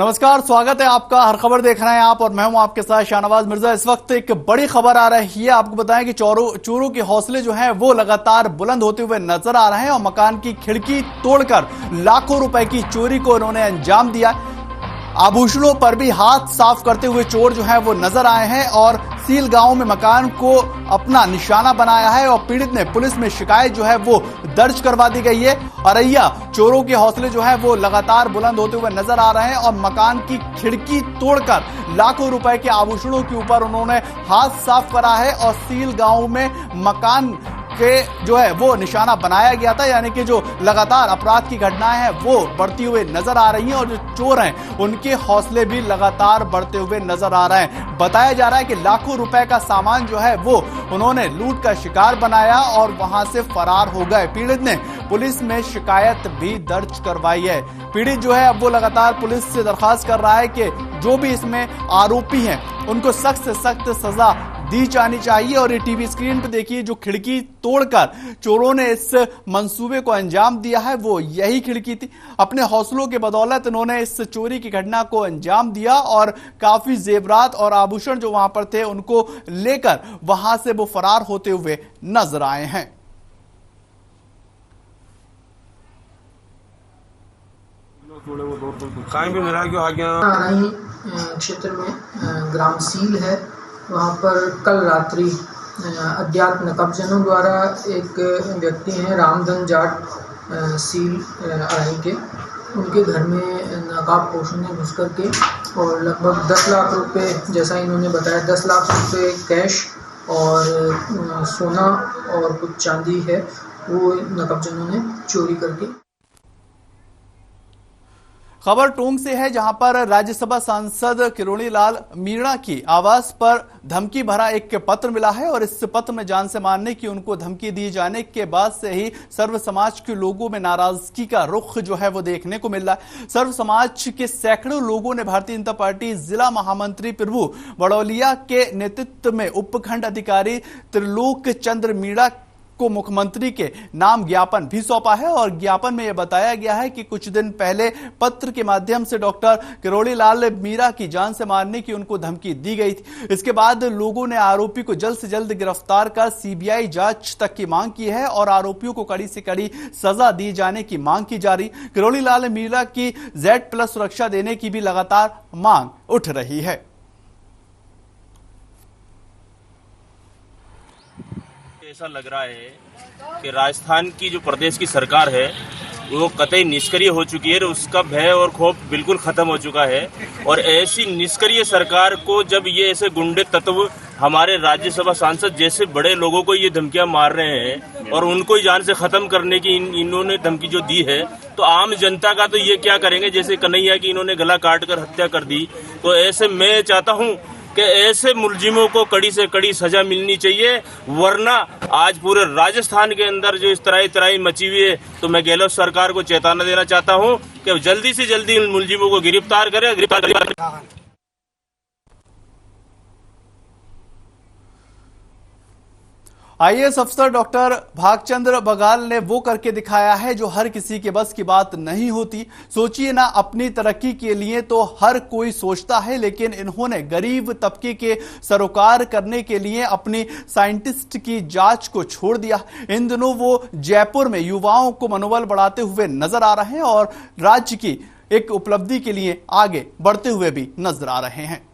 नमस्कार, स्वागत है आपका। हर खबर देख रहे हैं आप और मैं हूं आपके साथ शाहनवाज मिर्जा। इस वक्त एक बड़ी खबर आ रही है। आपको बताएं कि चोरों के हौसले जो हैं वो लगातार बुलंद होते हुए नजर आ रहे हैं और मकान की खिड़की तोड़कर लाखों रुपए की चोरी को इन्होंने अंजाम दिया। आभूषणों पर भी हाथ साफ करते हुए चोर जो है वो नजर आए हैं और सील गांव में मकान को अपना निशाना बनाया है और पीड़ित ने पुलिस में शिकायत जो है वो दर्ज करवा दी गई है। औरैया चोरों के हौसले जो है वो लगातार बुलंद होते हुए नजर आ रहे हैं और मकान की खिड़की तोड़कर लाखों रुपए के आभूषणों के ऊपर उन्होंने हाथ साफ करा है और सील गांव में मकान के जो है वो निशाना बनाया गया था। यानी कि जो लगातार अपराध की घटनाएं हैं वो बढ़ती हुई नजर आ रही हैं और जो चोर हैं उनके हौसले भी लगातार बढ़ते हुए नजर आ रहे हैं। बताया जा रहा है कि लाखों रुपए का सामान जो है वो उन्होंने लूट का शिकार बनाया और वहां से फरार हो गए। पीड़ित ने पुलिस में शिकायत भी दर्ज करवाई है। पीड़ित जो है अब वो लगातार पुलिस से दरखास्त कर रहा है कि जो भी इसमें आरोपी हैं उनको सख्त से सख्त सजा दी जानी चाहिए। और ये टीवी स्क्रीन पर देखिए, जो खिड़की तोड़कर चोरों ने इस मंसूबे को अंजाम दिया है वो यही खिड़की थी। अपने हौसलों के बदौलत इन्होंने इस चोरी की घटना को अंजाम दिया और काफी जेवरात और आभूषण जो वहां पर थे उनको लेकर वहां से वो फरार होते हुए नजर आए हैं। क्षेत्र में ग्राम सील है, वहाँ पर कल रात्रि अज्ञात नकबजनों द्वारा एक व्यक्ति हैं रामधन जाट सील अराई के, उनके घर में नकाबपोशों ने घुस करके और लगभग 10 लाख रुपए, जैसा इन्होंने बताया 10 लाख रुपए कैश और सोना और कुछ चांदी है वो नकबजनों ने चोरी करके। खबर टोंक से है, जहां पर राज्यसभा सांसद किरोड़ी लाल मीणा की आवास पर धमकी भरा एक पत्र मिला है और इस पत्र में जान से मारने की उनको धमकी दिए जाने के बाद से ही सर्व समाज के लोगों में नाराजगी का रुख जो है वो देखने को मिल रहा है। सर्व समाज के सैकड़ों लोगों ने भारतीय जनता पार्टी जिला महामंत्री प्रभु बड़ौलिया के नेतृत्व में उपखंड अधिकारी त्रिलोक चंद्र मीणा को मुख्यमंत्री के नाम ज्ञापन भी सौंपा है और ज्ञापन में यह बताया गया है कि कुछ दिन पहले पत्र के माध्यम से डॉक्टर किरोड़ी लाल मीणा की जान से मारने की उनको धमकी दी गई थी। इसके बाद लोगों ने आरोपी को जल्द से जल्द गिरफ्तार कर सीबीआई जांच तक की मांग की है और आरोपियों को कड़ी से कड़ी सजा दी जाने की मांग की जा रही। किरोड़ी लाल मीणा की Z+ सुरक्षा देने की भी लगातार मांग उठ रही है। ऐसा लग रहा है कि राजस्थान की जो प्रदेश की सरकार है वो कतई निष्क्रिय हो चुकी है। उसका भय और खौफ बिल्कुल खत्म हो चुका है और ऐसी निष्क्रिय सरकार को जब ये ऐसे गुंडे तत्व हमारे राज्यसभा सांसद जैसे बड़े लोगों को ये धमकियां मार रहे हैं और उनको ही जान से खत्म करने की इन्होंने धमकी जो दी है, तो आम जनता का तो ये क्या करेंगे। जैसे कन्हैया की इन्होंने गला काट कर हत्या कर दी, तो ऐसे मैं चाहता हूँ कि ऐसे मुलजिमों को कड़ी से कड़ी सजा मिलनी चाहिए, वरना आज पूरे राजस्थान के अंदर जो इस तराई मची हुई है, तो मैं गहलोत सरकार को चेतावनी देना चाहता हूं कि जल्दी से जल्दी इन मुलजिमों को गिरफ्तार करें। आईएएस अफसर डॉक्टर भागचंद्र बघाल ने वो करके दिखाया है जो हर किसी के बस की बात नहीं होती। सोचिए ना, अपनी तरक्की के लिए तो हर कोई सोचता है, लेकिन इन्होंने गरीब तबके के सरोकार करने के लिए अपनी साइंटिस्ट की जांच को छोड़ दिया। इन दिनों वो जयपुर में युवाओं को मनोबल बढ़ाते हुए नजर आ रहे हैं और राज्य की एक उपलब्धि के लिए आगे बढ़ते हुए भी नजर आ रहे हैं।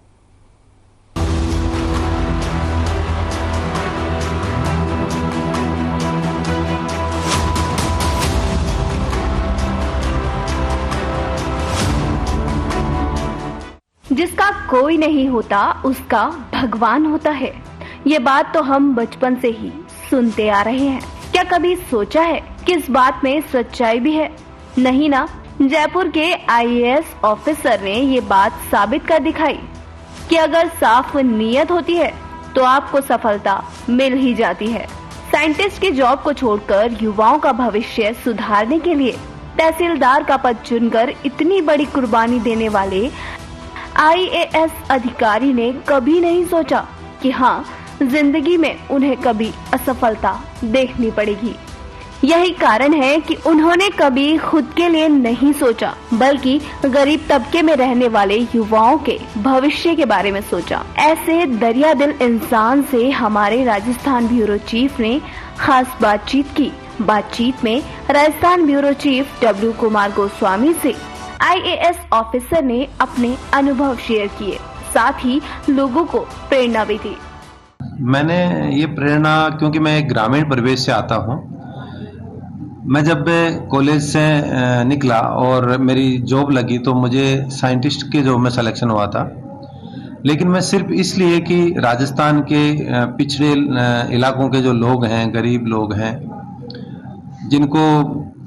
जिसका कोई नहीं होता उसका भगवान होता है, ये बात तो हम बचपन से ही सुनते आ रहे हैं। क्या कभी सोचा है कि इस बात में सच्चाई भी है? नहीं ना। जयपुर के आईएएस ऑफिसर ने ये बात साबित कर दिखाई कि अगर साफ नीयत होती है तो आपको सफलता मिल ही जाती है। साइंटिस्ट की जॉब को छोड़कर युवाओं का भविष्य सुधारने के लिए तहसीलदार का पद चुनकर इतनी बड़ी कुर्बानी देने वाले आईएएस अधिकारी ने कभी नहीं सोचा कि हाँ, जिंदगी में उन्हें कभी असफलता देखनी पड़ेगी। यही कारण है कि उन्होंने कभी खुद के लिए नहीं सोचा, बल्कि गरीब तबके में रहने वाले युवाओं के भविष्य के बारे में सोचा। ऐसे दरियादिल इंसान से हमारे राजस्थान ब्यूरो चीफ ने खास बातचीत की। बातचीत में Rajasthan bureau chief W Kumar Goswami से IAS ऑफिसर ने अपने अनुभव शेयर किए, साथ ही लोगों को प्रेरणा भी दी। मैंने ये प्रेरणा, क्योंकि मैं एक ग्रामीण परिवेश से आता हूँ। मैं जब कॉलेज से निकला और मेरी जॉब लगी तो मुझे साइंटिस्ट के जॉब में सिलेक्शन हुआ था, लेकिन मैं सिर्फ इसलिए कि राजस्थान के पिछड़े इलाकों के जो लोग हैं, गरीब लोग हैं, जिनको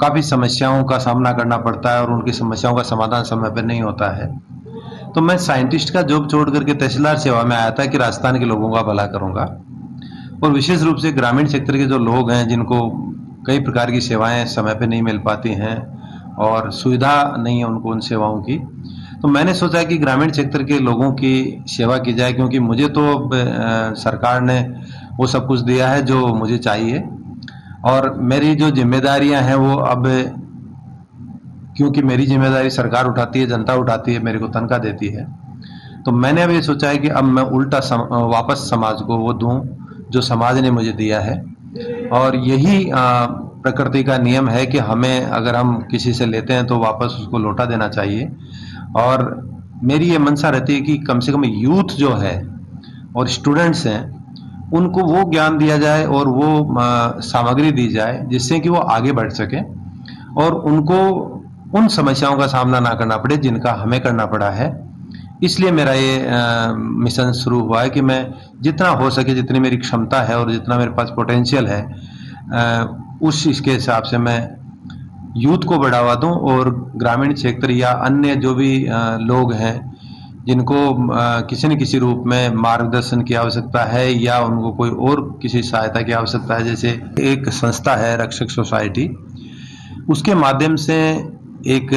काफ़ी समस्याओं का सामना करना पड़ता है और उनकी समस्याओं का समाधान समय पर नहीं होता है, तो मैं साइंटिस्ट का जॉब छोड़ करके तहसीलदार सेवा में आया था कि राजस्थान के लोगों का भला करूँगा। और विशेष रूप से ग्रामीण क्षेत्र के जो लोग हैं, जिनको कई प्रकार की सेवाएं समय पे नहीं मिल पाती हैं और सुविधा नहीं है उनको उन सेवाओं की, तो मैंने सोचा कि ग्रामीण क्षेत्र के लोगों की सेवा की जाए, क्योंकि मुझे तो अब सरकार ने वो सब कुछ दिया है जो मुझे चाहिए, और मेरी जो जिम्मेदारियां हैं वो अब, क्योंकि मेरी जिम्मेदारी सरकार उठाती है, जनता उठाती है, मेरे को तनख्वाह देती है, तो मैंने अब ये सोचा है कि अब मैं उल्टा वापस समाज को वो दूं जो समाज ने मुझे दिया है। और यही प्रकृति का नियम है कि हमें, अगर हम किसी से लेते हैं तो वापस उसको लौटा देना चाहिए। और मेरी ये मंशा रहती है कि कम से कम यूथ जो है और स्टूडेंट्स हैं, उनको वो ज्ञान दिया जाए और वो सामग्री दी जाए जिससे कि वो आगे बढ़ सकें और उनको उन समस्याओं का सामना ना करना पड़े जिनका हमें करना पड़ा है। इसलिए मेरा ये मिशन शुरू हुआ है कि मैं जितना हो सके, जितनी मेरी क्षमता है और जितना मेरे पास पोटेंशियल है, उस इसके हिसाब से मैं यूथ को बढ़ावा दूं और ग्रामीण क्षेत्र या अन्य जो भी लोग हैं जिनको किसी न किसी रूप में मार्गदर्शन की आवश्यकता है या उनको कोई और किसी सहायता की आवश्यकता है, जैसे एक संस्था है रक्षक सोसाइटी, उसके माध्यम से एक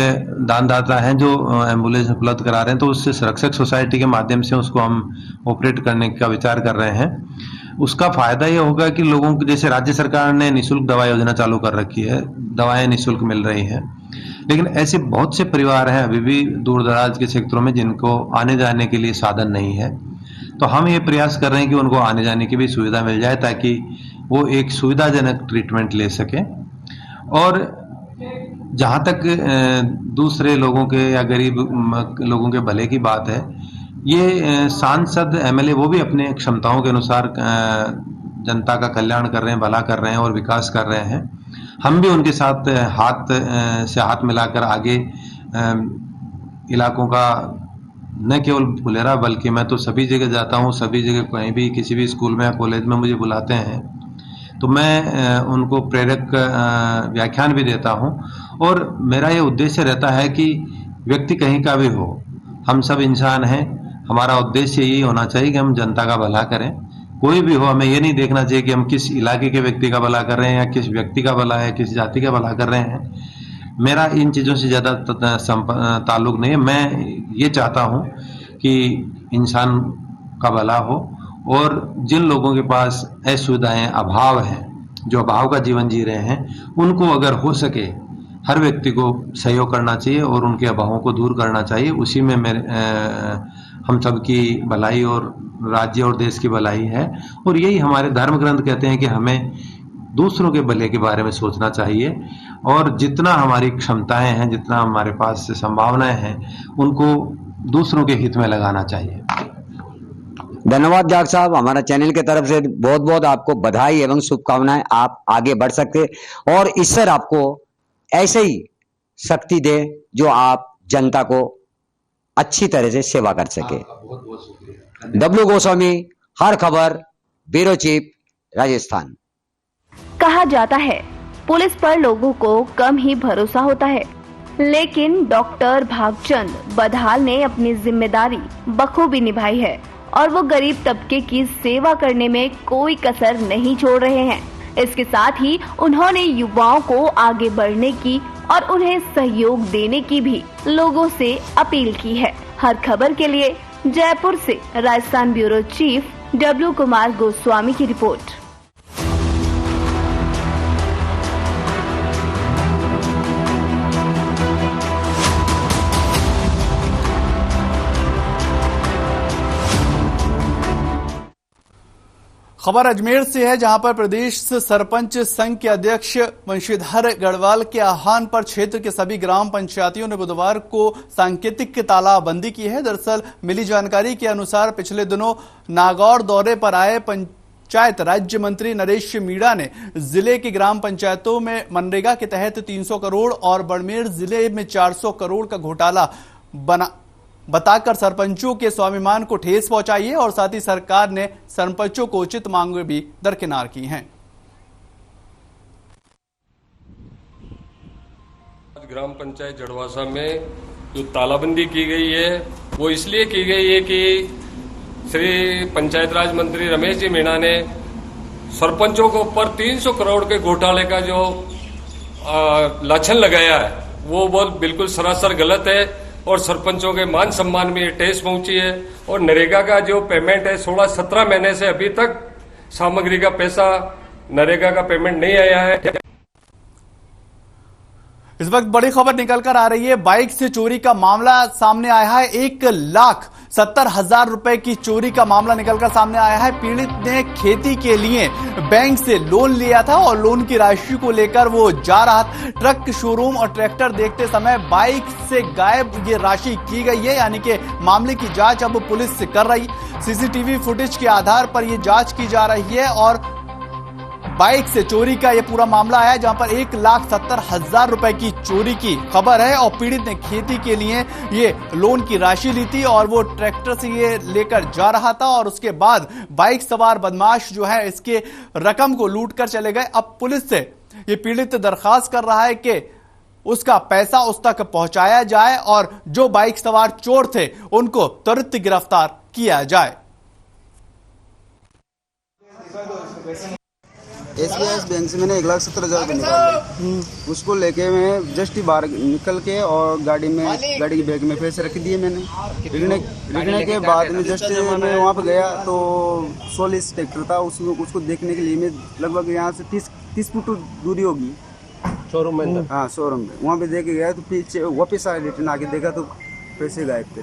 दानदाता हैं जो एम्बुलेंस उपलब्ध करा रहे हैं, तो उससे रक्षक सोसाइटी के माध्यम से उसको हम ऑपरेट करने का विचार कर रहे हैं। उसका फायदा ये होगा कि लोगों को, जैसे राज्य सरकार ने निःशुल्क दवा योजना चालू कर रखी है, दवाएं निःशुल्क मिल रही हैं, लेकिन ऐसे बहुत से परिवार हैं अभी भी दूर दराज के क्षेत्रों में जिनको आने जाने के लिए साधन नहीं है। तो हम ये प्रयास कर रहे हैं कि उनको आने जाने की भी सुविधा मिल जाए ताकि वो एक सुविधाजनक ट्रीटमेंट ले सकें। और जहाँ तक दूसरे लोगों के या गरीब लोगों के भले की बात है, ये सांसद MLA वो भी अपने क्षमताओं के अनुसार जनता का कल्याण कर रहे हैं, भला कर रहे हैं और विकास कर रहे हैं। हम भी उनके साथ हाथ से हाथ मिलाकर आगे इलाकों का न केवल फुलेरा, बल्कि मैं तो सभी जगह जाता हूँ, सभी जगह कहीं भी किसी भी स्कूल में या कॉलेज में मुझे बुलाते हैं तो मैं उनको प्रेरक व्याख्यान भी देता हूँ। और मेरा ये उद्देश्य रहता है कि व्यक्ति कहीं का भी हो, हम सब इंसान हैं, हमारा उद्देश्य यही होना चाहिए कि हम जनता का भला करें। कोई भी हो, हमें ये नहीं देखना चाहिए कि हम किस इलाके के व्यक्ति का भला कर रहे हैं या किस व्यक्ति का भला है, किस जाति का भला कर रहे हैं। मेरा इन चीज़ों से ज़्यादा ताल्लुक नहीं है। मैं ये चाहता हूँ कि इंसान का भला हो और जिन लोगों के पास असुविधाएं, अभाव हैं, जो अभाव का जीवन जी रहे हैं, उनको अगर हो सके हर व्यक्ति को सहयोग करना चाहिए और उनके अभावों को दूर करना चाहिए। उसी में हम सबकी भलाई और राज्य और देश की भलाई है। और यही हमारे धर्म ग्रंथ कहते हैं कि हमें दूसरों के भले के बारे में सोचना चाहिए और जितना हमारी क्षमताएं हैं, जितना हमारे पास संभावनाएं हैं, उनको दूसरों के हित में लगाना चाहिए। धन्यवाद डॉक्टर साहब, हमारा चैनल की तरफ से बहुत बहुत आपको बधाई एवं शुभकामनाएं। आप आगे बढ़ सकते और ईश्वर आपको ऐसे ही शक्ति दे जो आप जनता को अच्छी तरह से सेवा कर सके। बहुत बहुत शुक्रिया। डब्ल्यू गोस्वामी, हर खबर, ब्यूरो चीफ, राजस्थान। कहा जाता है पुलिस पर लोगों को कम ही भरोसा होता है, लेकिन डॉक्टर भागचंद बदहाल ने अपनी जिम्मेदारी बखूबी निभाई है और वो गरीब तबके की सेवा करने में कोई कसर नहीं छोड़ रहे हैं। इसके साथ ही उन्होंने युवाओं को आगे बढ़ने की और उन्हें सहयोग देने की भी लोगों से अपील की है। हर खबर के लिए जयपुर से Rajasthan bureau chief W Kumar Goswami की रिपोर्ट। खबर अजमेर से है, जहां पर प्रदेश सरपंच संघ के अध्यक्ष वंशीधर गढ़वाल के आह्वान पर क्षेत्र के सभी ग्राम पंचायतियों ने बुधवार को सांकेतिक तालाबंदी की है। दरअसल मिली जानकारी के अनुसार पिछले दिनों नागौर दौरे पर आए पंचायत राज्य मंत्री नरेश मीणा ने जिले की ग्राम पंचायतों में मनरेगा के तहत 300 करोड़ और बाड़मेर जिले में 400 करोड़ का घोटाला बताकर सरपंचों के स्वाभिमान को ठेस पहुंचाई है और साथ ही सरकार ने सरपंचों को उचित मांगें भी दरकिनार की हैं। ग्राम पंचायत जड़वासा में जो तालाबंदी की गई है वो इसलिए की गई है कि श्री पंचायत राज मंत्री रमेश जी मीणा ने सरपंचों के ऊपर 300 करोड़ के घोटाले का जो लाछन लगाया है वो बहुत बिल्कुल सरासर गलत है और सरपंचों के मान सम्मान में ठेस पहुंची है। और नरेगा का जो पेमेंट है 16-17 महीने से अभी तक सामग्री का पैसा नरेगा का पेमेंट नहीं आया है। इस वक्त बड़ी खबर निकलकर आ रही है, बाइक से चोरी का मामला सामने आया है। 1,70,000 रुपए की चोरी का मामला निकलकर सामने आया है। पीड़ित ने खेती के लिए बैंक से लोन लिया था और लोन की राशि को लेकर वो जा रहा था। ट्रक शोरूम और ट्रैक्टर देखते समय बाइक से गायब ये राशि की गई है, यानी कि मामले की जांच अब पुलिस से कर रही। सीसीटीवी फुटेज के आधार पर यह जांच की जा रही है और बाइक से चोरी का यह पूरा मामला आया, जहां पर 1,70,000 रुपए की चोरी की खबर है और पीड़ित ने खेती के लिए ये लोन की राशि ली थी और वो ट्रैक्टर से ये लेकर जा रहा था और उसके बाद बाइक सवार बदमाश जो है इसके रकम को लूट कर चले गए। अब पुलिस से ये पीड़ित दरखास्त कर रहा है कि उसका पैसा उस तक पहुंचाया जाए और जो बाइक सवार चोर थे उनको तुरंत गिरफ्तार किया जाए। SBI बैंक से मैंने 1,70,000 रुपये निकाले। उसको लेके मैं जस्ट ही बाहर निकल के और गाड़ी की बैग में पैसे रख दिए मैंने। रखने के बाद में जस्ट मैं वहाँ पर गया तो 16 ट्रैक्टर था, उसको देखने के लिए मैं लगभग यहाँ से 30 फुट दूरी होगी शोरूम में। हाँ, शोरूम में वहाँ पे देखे गया तो पीछे वापस आए, रिटर्न आके देखा तो पैसे गायब थे।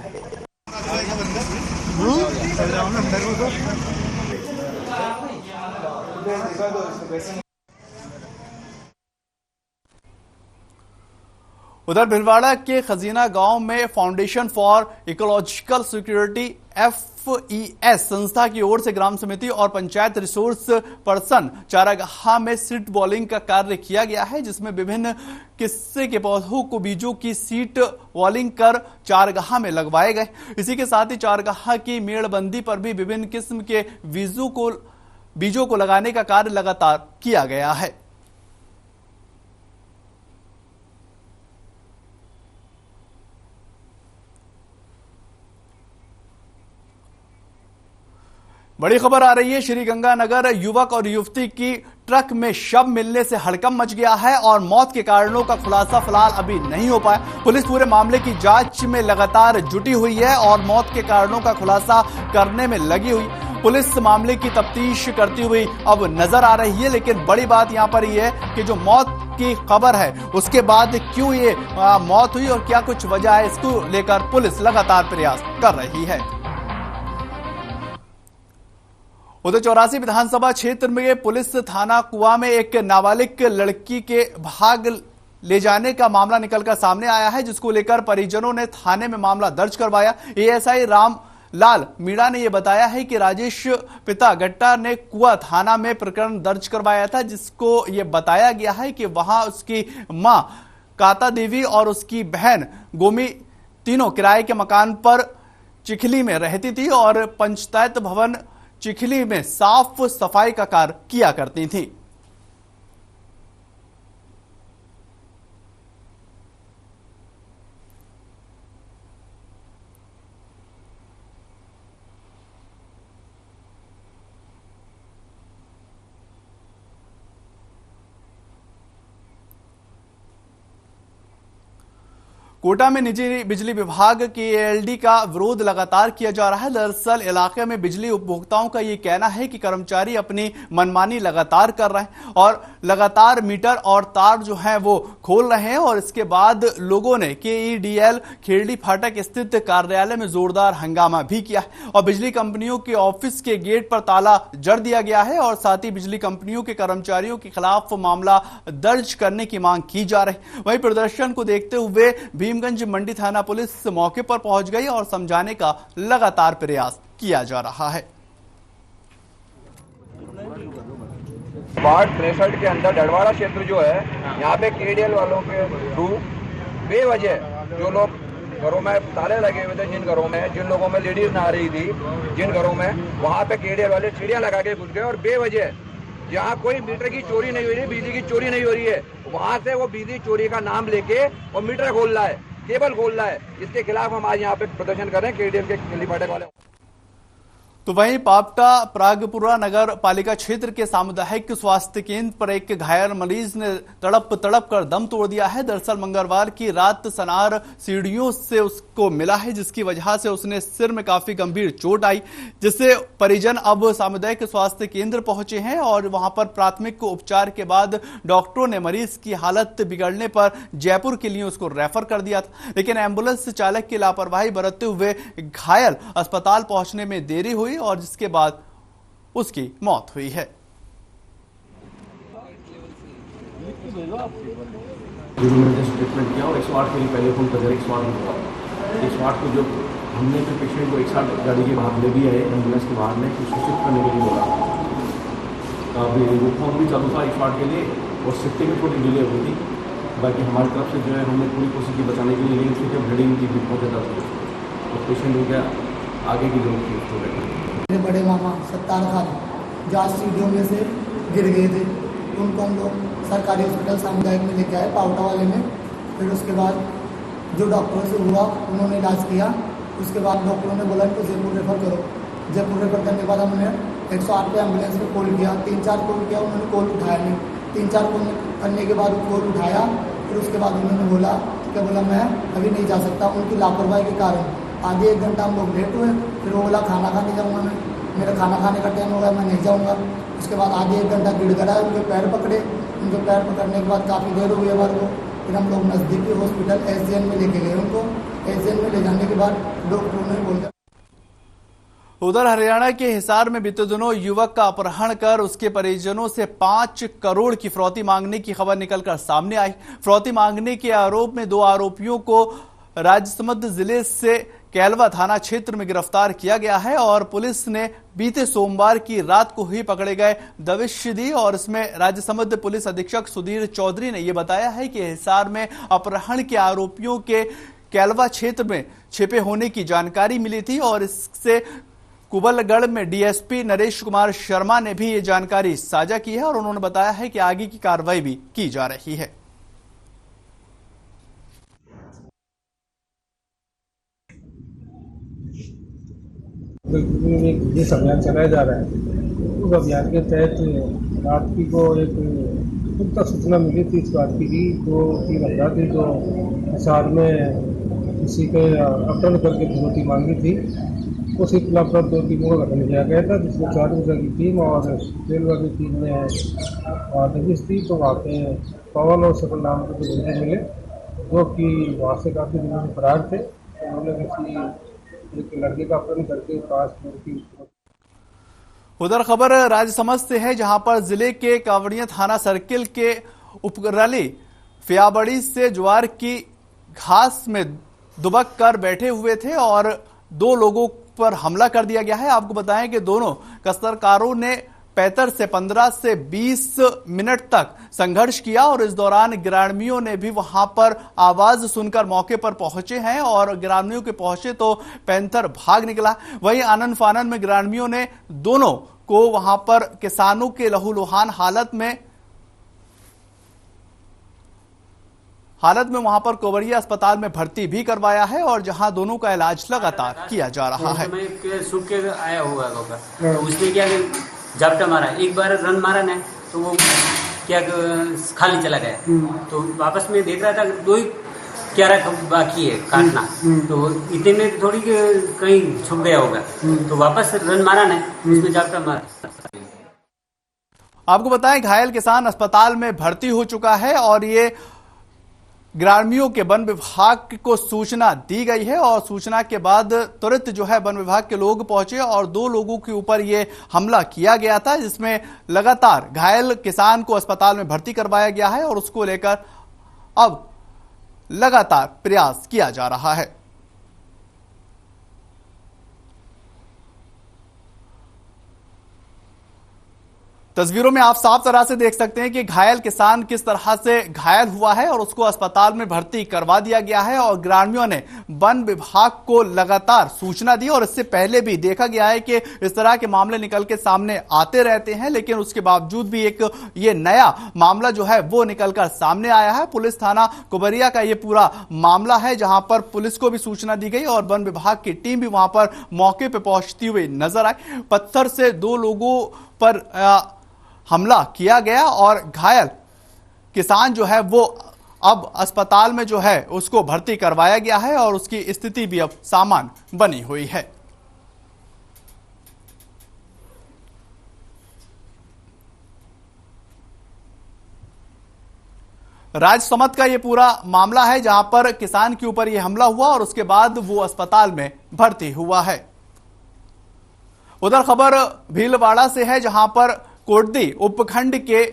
उधर भिलवाड़ा के खजीना गांव में foundation for ecological security FES संस्था की ओर से ग्राम समिति और पंचायत रिसोर्स पर्सन चारागाह में सीड बॉलिंग का कार्य किया गया है, जिसमें विभिन्न किस्से के पौधों को बीजों की सीड बॉलिंग कर चारागाह में लगवाए गए। इसी के साथ ही चारागाह की मेड़बंदी पर भी विभिन्न किस्म के बीजों को लगाने का कार्य लगातार किया गया है। बड़ी खबर आ रही है, श्रीगंगानगर युवक और युवती की ट्रक में शव मिलने से हड़कंप मच गया है और मौत के कारणों का खुलासा फिलहाल अभी नहीं हो पाया। पुलिस पूरे मामले की जांच में लगातार जुटी हुई है और मौत के कारणों का खुलासा करने में लगी हुई। पुलिस मामले की तफ्तीश करती हुई अब नजर आ रही है, लेकिन बड़ी बात यहां पर यह है कि जो मौत की खबर है उसके बाद क्यों ये मौत हुई और क्या कुछ वजह है, इसको लेकर पुलिस लगातार प्रयास कर रही है। उधर 84 विधानसभा क्षेत्र में पुलिस थाना कुआ में एक नाबालिग लड़की के भाग ले जाने का मामला निकलकर सामने आया है, जिसको लेकर परिजनों ने थाने में मामला दर्ज करवाया। ASI रामलाल मीणा ने यह बताया है कि राजेश पिता गट्टा ने कुआ थाना में प्रकरण दर्ज करवाया था, जिसको यह बताया गया है कि वहां उसकी मां काता देवी और उसकी बहन गोमी तीनों किराए के मकान पर चिखली में रहती थी और पंचायत भवन चिखली में साफ सफाई का कार्य किया करती थी। कोटा में निजी बिजली विभाग के एएलडी का विरोध लगातार किया जा रहा है। दरअसल इलाके में बिजली उपभोक्ताओं का ये कहना है कि कर्मचारी अपनी मनमानी लगातार कर रहे हैं और लगातार मीटर और तार जो है वो खोल रहे हैं और इसके बाद लोगों ने केईडीएल खेरड़ी फाटक स्थित कार्यालय में जोरदार हंगामा भी किया है और बिजली कंपनियों के ऑफिस के गेट पर ताला जड़ दिया गया है और साथ ही बिजली कंपनियों के कर्मचारियों के खिलाफ मामला दर्ज करने की मांग की जा रही है। वहीं प्रदर्शन को देखते हुए भीमगंज मंडी थाना पुलिस मौके पर पहुंच गई और समझाने का लगातार प्रयास किया जा रहा है। वार्ड 63 के अंदर डडवाड़ा क्षेत्र जो है, यहाँ पे केडीएल वालों के थ्रू बेवजह जो लोग घरों में ताले लगे हुए थे, जिन लोगों में लेडीज नहा रही थी, जिन घरों में, वहाँ पे केडीएल वाले सीढ़ियाँ लगा के घुस गए और बेवजह जहाँ कोई मीटर की चोरी नहीं हो रही, बिजली की चोरी नहीं हो रही है, वहाँ से वो बिजली चोरी का नाम लेके और मीटर खोल रहा है, केबल खोल रहा है। इसके खिलाफ हम आज यहाँ पे प्रदर्शन कर रहे हैं केडीएल के खेरड़ी फाटक वाले। तो वहीं पापटा प्रागपुरा नगर पालिका क्षेत्र के सामुदायिक स्वास्थ्य केंद्र पर एक घायल मरीज ने तड़प कर दम तोड़ दिया है। दरअसल मंगलवार की रात सनार सीढ़ियों से उसको मिला है, जिसकी वजह से उसने सिर में काफी गंभीर चोट आई, जिससे परिजन अब सामुदायिक स्वास्थ्य केंद्र पहुंचे हैं और वहां पर प्राथमिक उपचार के बाद डॉक्टरों ने मरीज की हालत बिगड़ने पर जयपुर के लिए उसको रेफर कर दिया था, लेकिन एम्बुलेंस चालक की लापरवाही बरतते हुए घायल अस्पताल पहुंचने में देरी हुई और जिसके बाद उसकी मौत हुई है। ट्रीटमेंट किया और 108 के लिए पहले फोन कर 108 को जब हमने फिर पेशेंट को 108 गाड़ी के बाहर ले भी आए, एम्बुलेंस के बाहर में कुछ शिफ्ट करने के लिए बोला। अभी वो फोन भी चालू था 108 के लिए और शिफ्टिंग में थोड़ी डिले हुई थी। बाकी हमारी तरफ से जो है हमने पूरी कोशिश की बचाने के लिए, लेकिन जब ब्लीडिंग की भी बहुत ज़्यादा थी तो पेशेंट हो गया आगे की लोग शिफ्ट हो गए। मेरे बड़े मामा सत्तार खान जहाँ सीढ़ियों में से गिर गए थे, उनको हम लोग सरकारी हॉस्पिटल सामुदायिक में लेके आए पावटा वाले में। फिर उसके बाद जो डॉक्टरों से हुआ उन्होंने इलाज किया। उसके बाद डॉक्टरों ने बोला कि जयपुर रेफर करो। जयपुर रेफर करने के बाद हमने 108 पे एम्बुलेंस में कॉल किया, 3-4 कॉल किया, उन्होंने कॉल उठाया नहीं। 3-4 कॉल करने के बाद कॉल उठाया, फिर उसके बाद उन्होंने बोला मैं अभी नहीं जा सकता। उनकी लापरवाही के कारण आधे 1 घंटा हम लोग लेट हुए। फिर वो बोला खाना खाने जाऊँगा, मेरा खाना खाने का टाइम हो गया, मैं नहीं जाऊँगा। उसके बाद आधे 1 घंटा गिड़गड़ाए, उनके पैर पकड़े। उनके पैर पकड़ने के बाद काफ़ी देर हुई हमारे को। फिर हम लोग नज़दीकी हॉस्पिटल एसजीएन में लेके गए उनको। एसजीएन में ले जाने के बाद डॉक्टरों ने बोला। उधर हरियाणा के हिसार में बीते दिनों युवक का अपहरण कर उसके परिजनों से 5 करोड़ की फिरौती मांगने की खबर निकलकर सामने आई। फिरौती मांगने के आरोप में 2 आरोपियों को राजसमंद जिले से कैलवा थाना क्षेत्र में गिरफ्तार किया गया है और पुलिस ने बीते सोमवार की रात को ही पकड़े गए दबिश दी और इसमें राजसमंद पुलिस अधीक्षक सुधीर चौधरी ने यह बताया है कि हिसार में अपहरण के आरोपियों के कैलवा क्षेत्र में छिपे होने की जानकारी मिली थी और इससे कुबलगढ़ में डीएसपी नरेश कुमार शर्मा ने भी ये जानकारी साझा की है और उन्होंने बताया है कि आगे की कार्रवाई भी की जा रही है। जिस अभियान चलाया जा रहा है उस अभियान के तहत रात की को एक पुख्ता सूचना मिली थी इस बात की जो 3 अपराधी जो हिसार में किसी के अपहरण करके फिरौती मांगी थी, उसी खिलाफ 2 टीमों का गठन किया गया था, जिसमें 4 की टीम और रेलवे की टीम ने दबिश दी। तो वहाँ पे पवन और सकल नाम के बंदे मिले जो कि वहाँ से काफ़ी दिनों से फरार थे। उन्होंने किसी एक लड़के का अपहरण करके पास लड़की। उधर खबर राजसमंद से है, जहां पर जिले के कावड़िया थाना सर्किल के उपरली फियाबड़ी से ज्वार की घास में दुबक कर बैठे हुए थे और 2 लोगों पर हमला कर दिया गया है। आपको बताएं कि दोनों कसरकारों ने 35 से 15 से 20 मिनट तक संघर्ष किया और इस दौरान ग्रामीणों ने भी वहां पर आवाज सुनकर मौके पर पहुंचे हैं और ग्रामीणों के पहुंचे तो पैंथर भाग निकला। वहीं आनन फानन में ग्रामीणों ने दोनों को वहां पर किसानों के लहूलुहान हालत में वहां पर कोवरिया अस्पताल में भर्ती भी करवाया है और जहां दोनों का इलाज लगातार किया जा रहा है। सूख के आया हुआ होगा तो उसने क्या झपटा मारा, एक बार रन मारा ना तो वो क्या खाली चला गया। तो वापस में देख रहा था 2 ही 11 बाकी है काटना, तो इतने में थोड़ी कहीं छुप गया होगा, तो वापस रन मारा ना, उसमें जाकर मारा। आपको बताएं घायल किसान अस्पताल में भर्ती हो चुका है और ये ग्रामीणों के वन विभाग को सूचना दी गई है और सूचना के बाद तुरंत जो है वन विभाग के लोग पहुंचे और 2 लोगों के ऊपर ये हमला किया गया था, जिसमें लगातार घायल किसान को अस्पताल में भर्ती करवाया गया है और उसको लेकर अब लगातार प्रयास किया जा रहा है। तस्वीरों में आप साफ तरह से देख सकते हैं कि घायल किसान किस तरह से घायल हुआ है और उसको अस्पताल में भर्ती करवा दिया गया है और ग्रामीणों ने वन विभाग को लगातार सूचना दी और इससे पहले भी देखा गया है कि इस तरह के मामले निकल के सामने आते रहते हैं, लेकिन उसके बावजूद भी एक ये नया मामला जो है वो निकलकर सामने आया है। पुलिस थाना कुबरिया का ये पूरा मामला है, जहां पर पुलिस को भी सूचना दी गई और वन विभाग की टीम भी वहां पर मौके पर पहुंचती हुई नजर आई। पत्थर से 2 लोगों पर हमला किया गया और घायल किसान जो है वो अब अस्पताल में जो है उसको भर्ती करवाया गया है और उसकी स्थिति भी अब सामान्य बनी हुई है। राजसमंद का ये पूरा मामला है जहां पर किसान के ऊपर यह हमला हुआ और उसके बाद वो अस्पताल में भर्ती हुआ है। उधर खबर भीलवाड़ा से है जहां पर कोटदी उपखंड के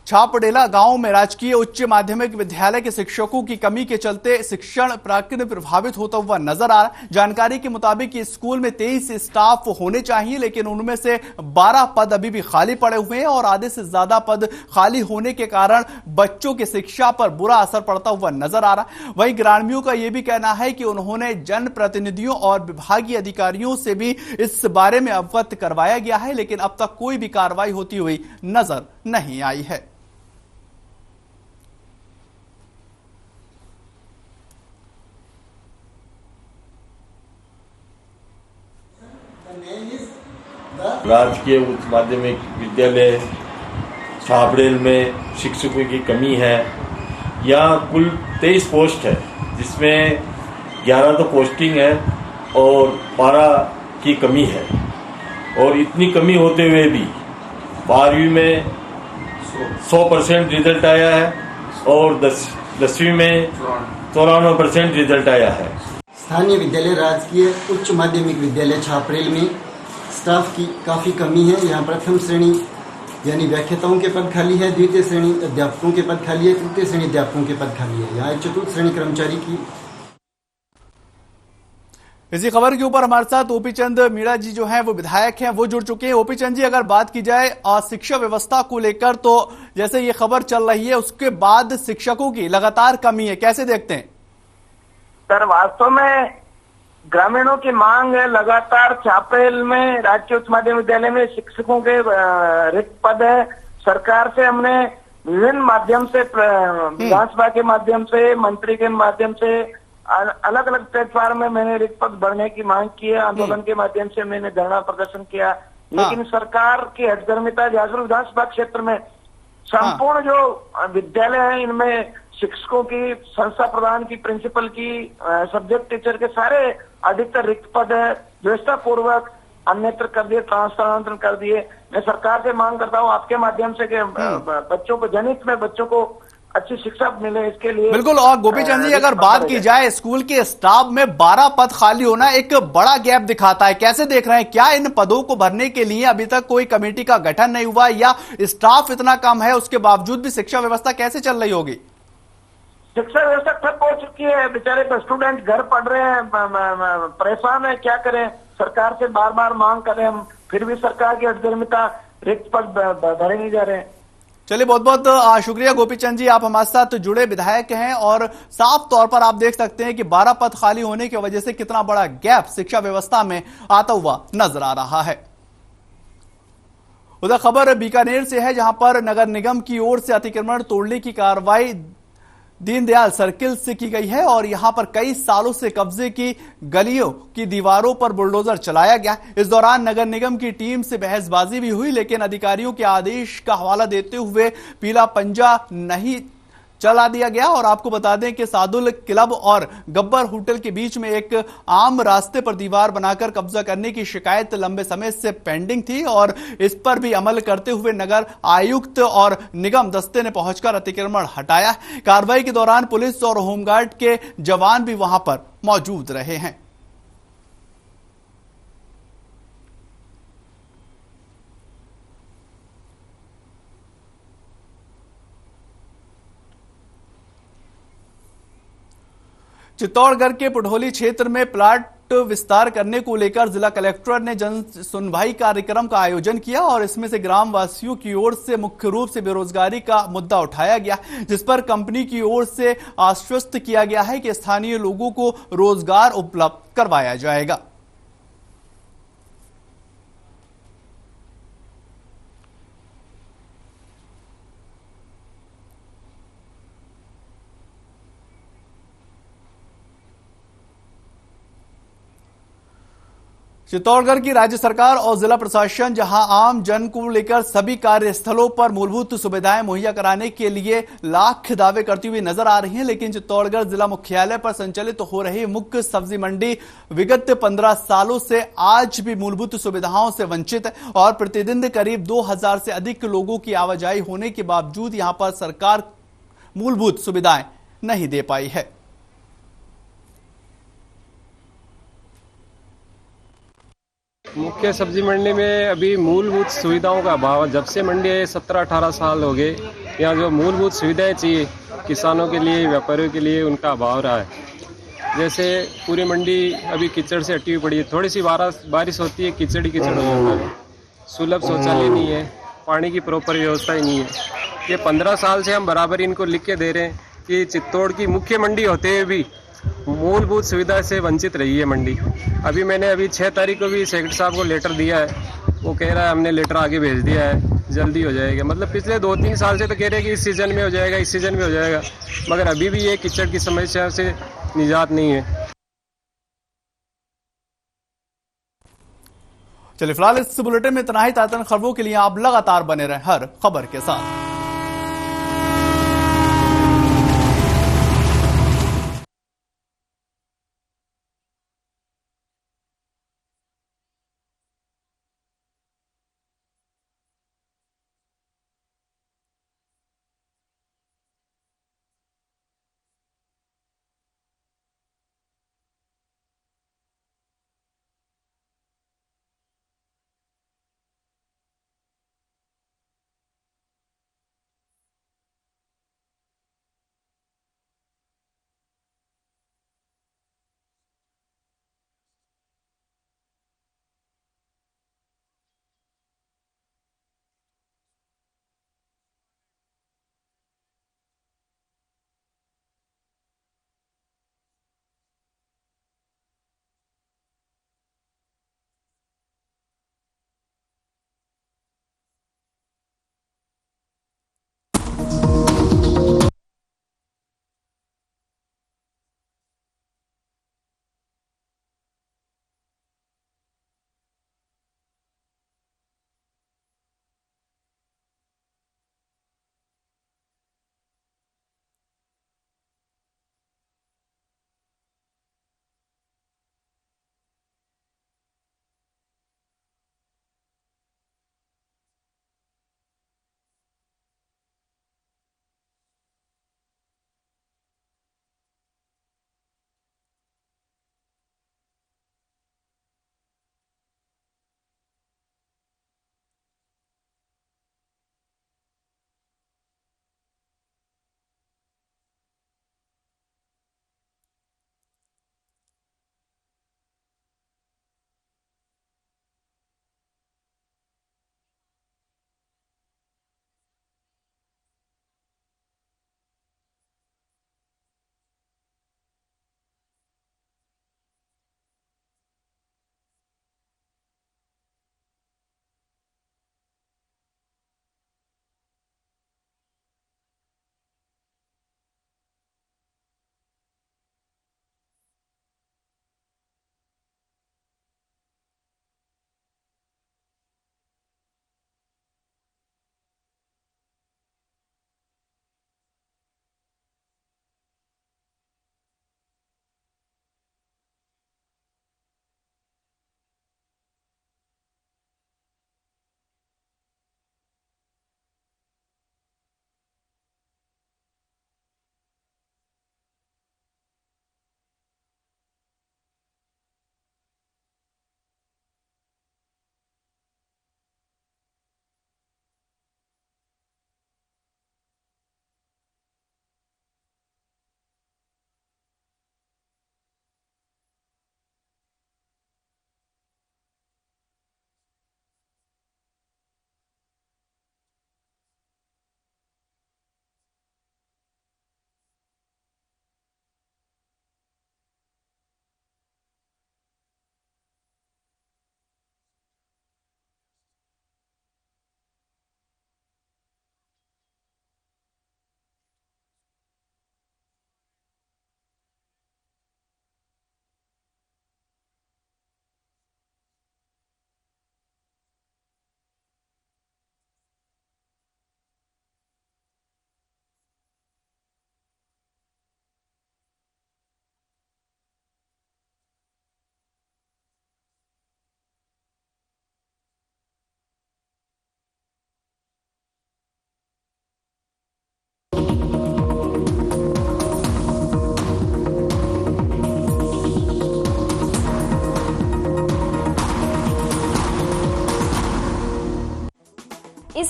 छापडेला गांव में राजकीय उच्च माध्यमिक विद्यालय के शिक्षकों की कमी के चलते शिक्षण प्रक्रिया प्रभावित होता हुआ नजर आ रहा है। जानकारी के मुताबिक स्कूल में 23 स्टाफ होने चाहिए, लेकिन उनमें से 12 पद अभी भी खाली पड़े हुए हैं और आधे से ज्यादा पद खाली होने के कारण बच्चों की शिक्षा पर बुरा असर पड़ता हुआ नजर आ रहा है। वहीं ग्रामीणों का यह भी कहना है कि उन्होंने जनप्रतिनिधियों और विभागीय अधिकारियों से भी इस बारे में अवगत करवाया गया है, लेकिन अब तक कोई भी कार्रवाई होती हुई नजर नहीं आई है। राजकीय उच्च माध्यमिक विद्यालय छाबड़ेल में शिक्षकों की कमी है। यहाँ कुल 23 पोस्ट है, जिसमें 11 तो पोस्टिंग है और 12 की कमी है। और इतनी कमी होते हुए भी 12वीं में 100% रिजल्ट आया है और 10वीं में 94% रिजल्ट आया है। स्थानीय विद्यालय राजकीय उच्च माध्यमिक विद्यालय छापरेल में स्टाफ की काफ़ी कमी है। यहाँ प्रथम श्रेणी यानी व्याख्याताओं के पद खाली है, द्वितीय श्रेणी अध्यापकों के पद खाली है, तृतीय श्रेणी अध्यापकों के पद खाली है। यहाँ चतुर्थ श्रेणी कर्मचारी की। इसी खबर के ऊपर हमारे साथ ओपी चंद मीणा जी जो हैं वो विधायक हैं, वो जुड़ चुके हैं। ओपी चंद जी, अगर बात की जाए शिक्षा व्यवस्था को लेकर, तो जैसे ये खबर चल रही है उसके बाद शिक्षकों की लगातार कमी है, कैसे देखते हैं? सर, वास्तव में ग्रामीणों की मांग है लगातार। छापरेल में राजकीय उच्च माध्यमिक विद्यालय में शिक्षकों के रिक्त पद है। सरकार से हमने विभिन्न माध्यम से, विधानसभा के माध्यम से, मंत्री के माध्यम से, अलग अलग प्लेटफॉर्म में मैंने रिक्त पद बढ़ने की मांग की है। आंदोलन के माध्यम से मैंने धरना प्रदर्शन किया, लेकिन सरकार की हठधर्मिता जाजपुर विधानसभा क्षेत्र में संपूर्ण जो विद्यालय है इनमें शिक्षकों की, संस्था प्रधान की, प्रिंसिपल की, सब्जेक्ट टीचर के सारे अधिकतर रिक्त पद है व्यवस्था पूर्वक अन्यत्र कर दिए, ट्रांसफर कर दिए। मैं सरकार से मांग करता हूँ आपके माध्यम से कि बच्चों को, जनहित में बच्चों को अच्छी शिक्षा मिले, इसके लिए बिल्कुल। और गोपी चंद जी, अगर बात की जाए स्कूल के स्टाफ में 12 पद खाली होना एक बड़ा गैप दिखाता है, कैसे देख रहे हैं? क्या इन पदों को भरने के लिए अभी तक कोई कमेटी का गठन नहीं हुआ या स्टाफ इतना कम है उसके बावजूद भी शिक्षा व्यवस्था कैसे चल रही होगी? शिक्षा व्यवस्था ठप हो चुकी है। बेचारे स्टूडेंट घर पढ़ रहे हैं, परेशान है, क्या करें? सरकार से बार बार मांग करें हम, फिर भी सरकार की हठधर्मिता, रिक्त पद भरे नहीं जा रहे हैं। चलिए, बहुत बहुत शुक्रिया गोपी चंद जी, आप हमारे साथ जुड़े विधायक हैं और साफ तौर पर आप देख सकते हैं कि 12 पद खाली होने की वजह से कितना बड़ा गैप शिक्षा व्यवस्था में आता हुआ नजर आ रहा है। उधर खबर बीकानेर से है, जहां पर नगर निगम की ओर से अतिक्रमण तोड़ने की कार्रवाई दीनदयाल सर्किल से की गई है और यहां पर कई सालों से कब्जे की गलियों की दीवारों पर बुलडोजर चलाया गया। इस दौरान नगर निगम की टीम से बहसबाजी भी हुई, लेकिन अधिकारियों के आदेश का हवाला देते हुए पीला पंजा नहीं चला दिया गया। और आपको बता दें कि सादुल क्लब और गब्बर होटल के बीच में एक आम रास्ते पर दीवार बनाकर कब्जा करने की शिकायत लंबे समय से पेंडिंग थी और इस पर भी अमल करते हुए नगर आयुक्त और निगम दस्ते ने पहुंचकर अतिक्रमण हटाया। कार्रवाई के दौरान पुलिस और होमगार्ड के जवान भी वहां पर मौजूद रहे हैं। चित्तौड़गढ़ के पुढोली क्षेत्र में प्लाट विस्तार करने को लेकर जिला कलेक्टर ने जन सुनवाई कार्यक्रम का आयोजन किया और इसमें से ग्राम वासियों की ओर से मुख्य रूप से बेरोजगारी का मुद्दा उठाया गया, जिस पर कंपनी की ओर से आश्वस्त किया गया है कि स्थानीय लोगों को रोजगार उपलब्ध करवाया जाएगा। चित्तौड़गढ़ की राज्य सरकार और जिला प्रशासन जहां आम जन को लेकर सभी कार्यस्थलों पर मूलभूत सुविधाएं मुहैया कराने के लिए लाख दावे करती हुई नजर आ रही हैं, लेकिन चित्तौड़गढ़ जिला मुख्यालय पर संचालित हो रही मुख्य सब्जी मंडी विगत 15 सालों से आज भी मूलभूत सुविधाओं से वंचित है और प्रतिदिन करीब 2000 से अधिक लोगों की आवाजाही होने के बावजूद यहां पर सरकार मूलभूत सुविधाएं नहीं दे पाई है। मुख्य सब्जी मंडी में अभी मूलभूत सुविधाओं का अभाव, जब से मंडी है 17-18 साल हो गए, यहाँ जो मूलभूत सुविधाएं चाहिए किसानों के लिए, व्यापारियों के लिए, उनका अभाव रहा है। जैसे पूरी मंडी अभी कीचड़ से हटी हुई पड़ी है, थोड़ी सी बारिश होती है कीचड़ ही कीचड़ हो जाता है, सुलभ शौचालय नहीं है, पानी की प्रॉपर व्यवस्था ही नहीं है। ये 15 साल से हम बराबर इनको लिख के दे रहे हैं कि चित्तौड़ की मुख्य मंडी होते हुए भी मूलभूत सुविधा से वंचित रही है मंडी। अभी 6 तारीख को भी सेक्रेटरी साहब को लेटर दिया है, वो कह रहा है हमने लेटर आगे भेज दिया है, जल्दी हो जाएगा। मतलब पिछले 2-3 साल से तो कह रहे हैं कि इस सीजन में हो जाएगा, इस सीजन में हो जाएगा, मगर अभी भी ये कीचड़ की समस्या से निजात नहीं है। चलिए फिलहाल इस बुलेटिन में इतना ही। ताज़ा खबरों के लिए आप लगातार बने रहें हर खबर के साथ।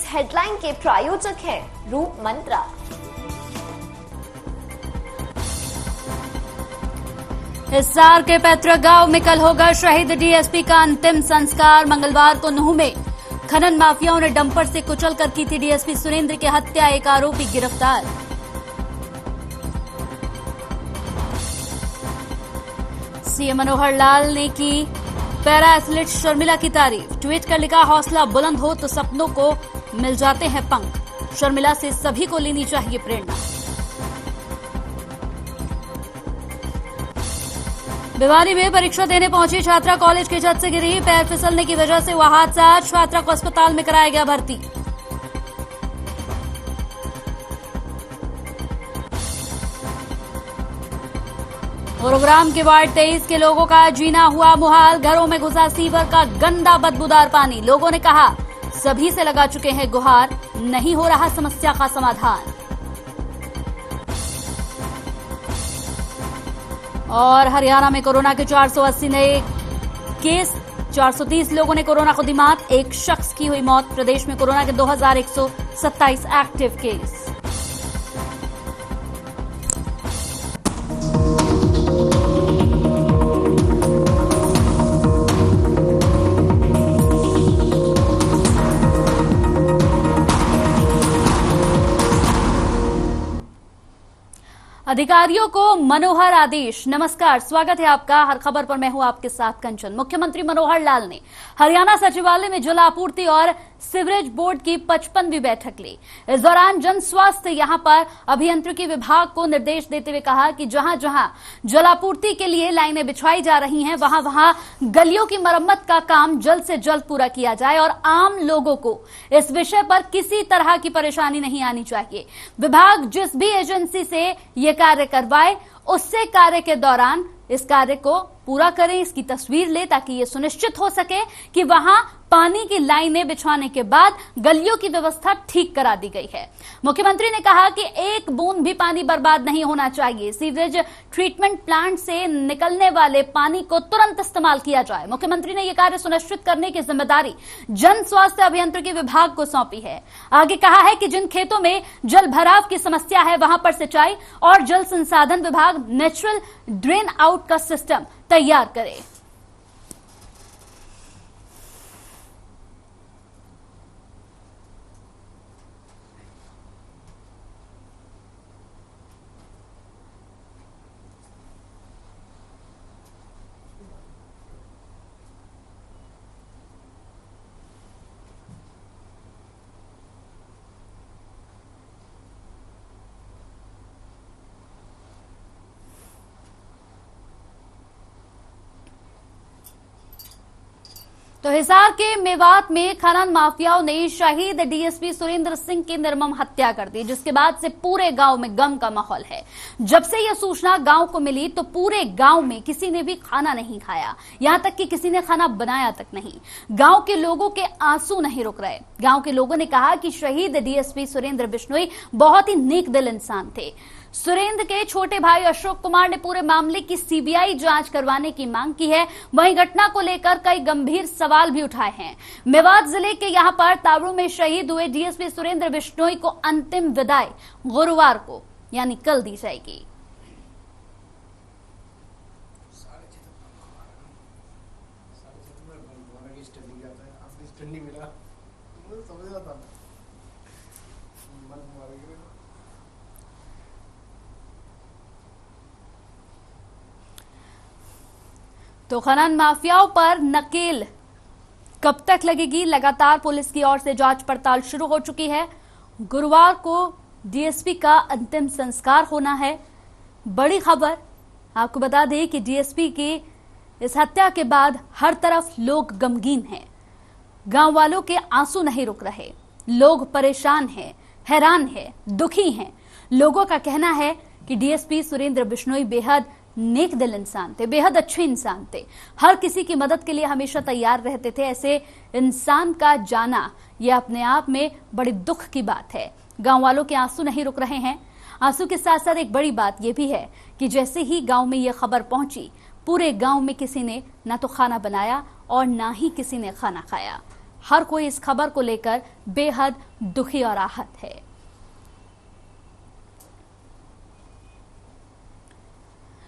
हेडलाइन के प्रायोजक हैं रूप मंत्रा। हिसार के पैतृक गांव में कल होगा शहीद डीएसपी का अंतिम संस्कार। मंगलवार को नूह में खनन माफियाओं ने डंपर से कुचलकर की थी डीएसपी सुरेंद्र की हत्या, एक आरोपी गिरफ्तार। सीएम मनोहर लाल ने की पैरा एथलीट शर्मिला की तारीफ, ट्वीट कर लिखा हौसला बुलंद हो तो सपनों को मिल जाते हैं पंख, शर्मिला से सभी को लेनी चाहिए प्रेरणा। भिवानी में परीक्षा देने पहुंची छात्रा कॉलेज की छत से गिरी, पैर फिसलने की वजह से हुआ हादसा, छात्रा को अस्पताल में कराया गया भर्ती। गुरुग्राम के वार्ड 23 के लोगों का जीना हुआ मुहाल, घरों में घुसा सीवर का गंदा बदबूदार पानी। लोगों ने कहा सभी से लगा चुके हैं गुहार, नहीं हो रहा समस्या का समाधान। और हरियाणा में कोरोना के 480 नए केस, 430 लोगों ने कोरोना को दी मात, एक शख्स की हुई मौत। प्रदेश में कोरोना के 2127 एक्टिव केस। अधिकारियों को मनोहर आदेश। नमस्कार, स्वागत है आपका हर खबर पर। मैं हूं आपके साथ कंचन। मुख्यमंत्री मनोहर लाल ने हरियाणा सचिवालय में जल आपूर्ति और सीवरेज बोर्ड की 55वीं बैठक ली। इस दौरान जन स्वास्थ्य यहां पर अभियांत्रिकी विभाग को निर्देश देते हुए कहा कि जहां जहां जलापूर्ति के लिए लाइनें बिछवाई जा रही हैं वहां वहां गलियों की मरम्मत का काम जल्द से जल्द पूरा किया जाए और आम लोगों को इस विषय पर किसी तरह की परेशानी नहीं आनी चाहिए। विभाग जिस भी एजेंसी से ये कार्य करवाए उससे कार्य के दौरान इस कार्य को पूरा करें, इसकी तस्वीर ले ताकि ये सुनिश्चित हो सके कि वहां पानी की लाइनें बिछवाने के बाद गलियों की व्यवस्था ठीक करा दी गई है। मुख्यमंत्री ने कहा कि एक बूंद भी पानी बर्बाद नहीं होना चाहिए। सीवरेज ट्रीटमेंट प्लांट से निकलने वाले पानी को तुरंत इस्तेमाल किया जाए। मुख्यमंत्री ने यह कार्य सुनिश्चित करने की जिम्मेदारी जन स्वास्थ्य अभियांत्रिकी विभाग को सौंपी है। आगे कहा है कि जिन खेतों में जल भराव की समस्या है वहां पर सिंचाई और जल संसाधन विभाग नेचुरल ड्रेन आउट का सिस्टम तैयार करे। तो हिसार के मेवात में खनन माफियाओं ने शहीद डीएसपी सुरेंद्र सिंह की निर्मम हत्या कर दी, जिसके बाद से पूरे गांव में गम का माहौल है। जब से यह सूचना गांव को मिली तो पूरे गांव में किसी ने भी खाना नहीं खाया, यहां तक कि किसी ने खाना बनाया तक नहीं। गांव के लोगों के आंसू नहीं रुक रहे। गांव के लोगों ने कहा कि शहीद डीएसपी सुरेंद्र बिश्नोई बहुत ही नेक दिल इंसान थे। सुरेंद्र के छोटे भाई अशोक कुमार ने पूरे मामले की सीबीआई जांच करवाने की मांग की है। वहीं घटना को लेकर कई गंभीर सवाल भी उठाए हैं। मेवात जिले के यहां पर ताबड़ू में शहीद हुए डीएसपी सुरेंद्र बिश्नोई को अंतिम विदाई गुरुवार को यानी कल दी जाएगी। तो खनन माफियाओं पर नकेल कब तक लगेगी? लगातार पुलिस की ओर से जांच पड़ताल शुरू हो चुकी है। गुरुवार को डीएसपी का अंतिम संस्कार होना है। बड़ी खबर आपको बता दें कि डीएसपी की इस हत्या के बाद हर तरफ लोग गमगीन हैं। गांव वालों के आंसू नहीं रुक रहे। लोग परेशान हैं, हैरान हैं, दुखी हैं। लोगों का कहना है कि डीएसपी सुरेंद्र बिश्नोई बेहद नेक दिल इंसान थे, बेहद अच्छे इंसान थे, हर किसी की मदद के लिए हमेशा तैयार रहते थे। ऐसे इंसान का जाना यह अपने आप में बड़ी दुख की बात है। गांव वालों के आंसू नहीं रुक रहे हैं। आंसू के साथ साथ एक बड़ी बात यह भी है कि जैसे ही गांव में यह खबर पहुंची, पूरे गांव में किसी ने ना तो खाना बनाया और ना ही किसी ने खाना खाया। हर कोई इस खबर को लेकर बेहद दुखी और आहत है।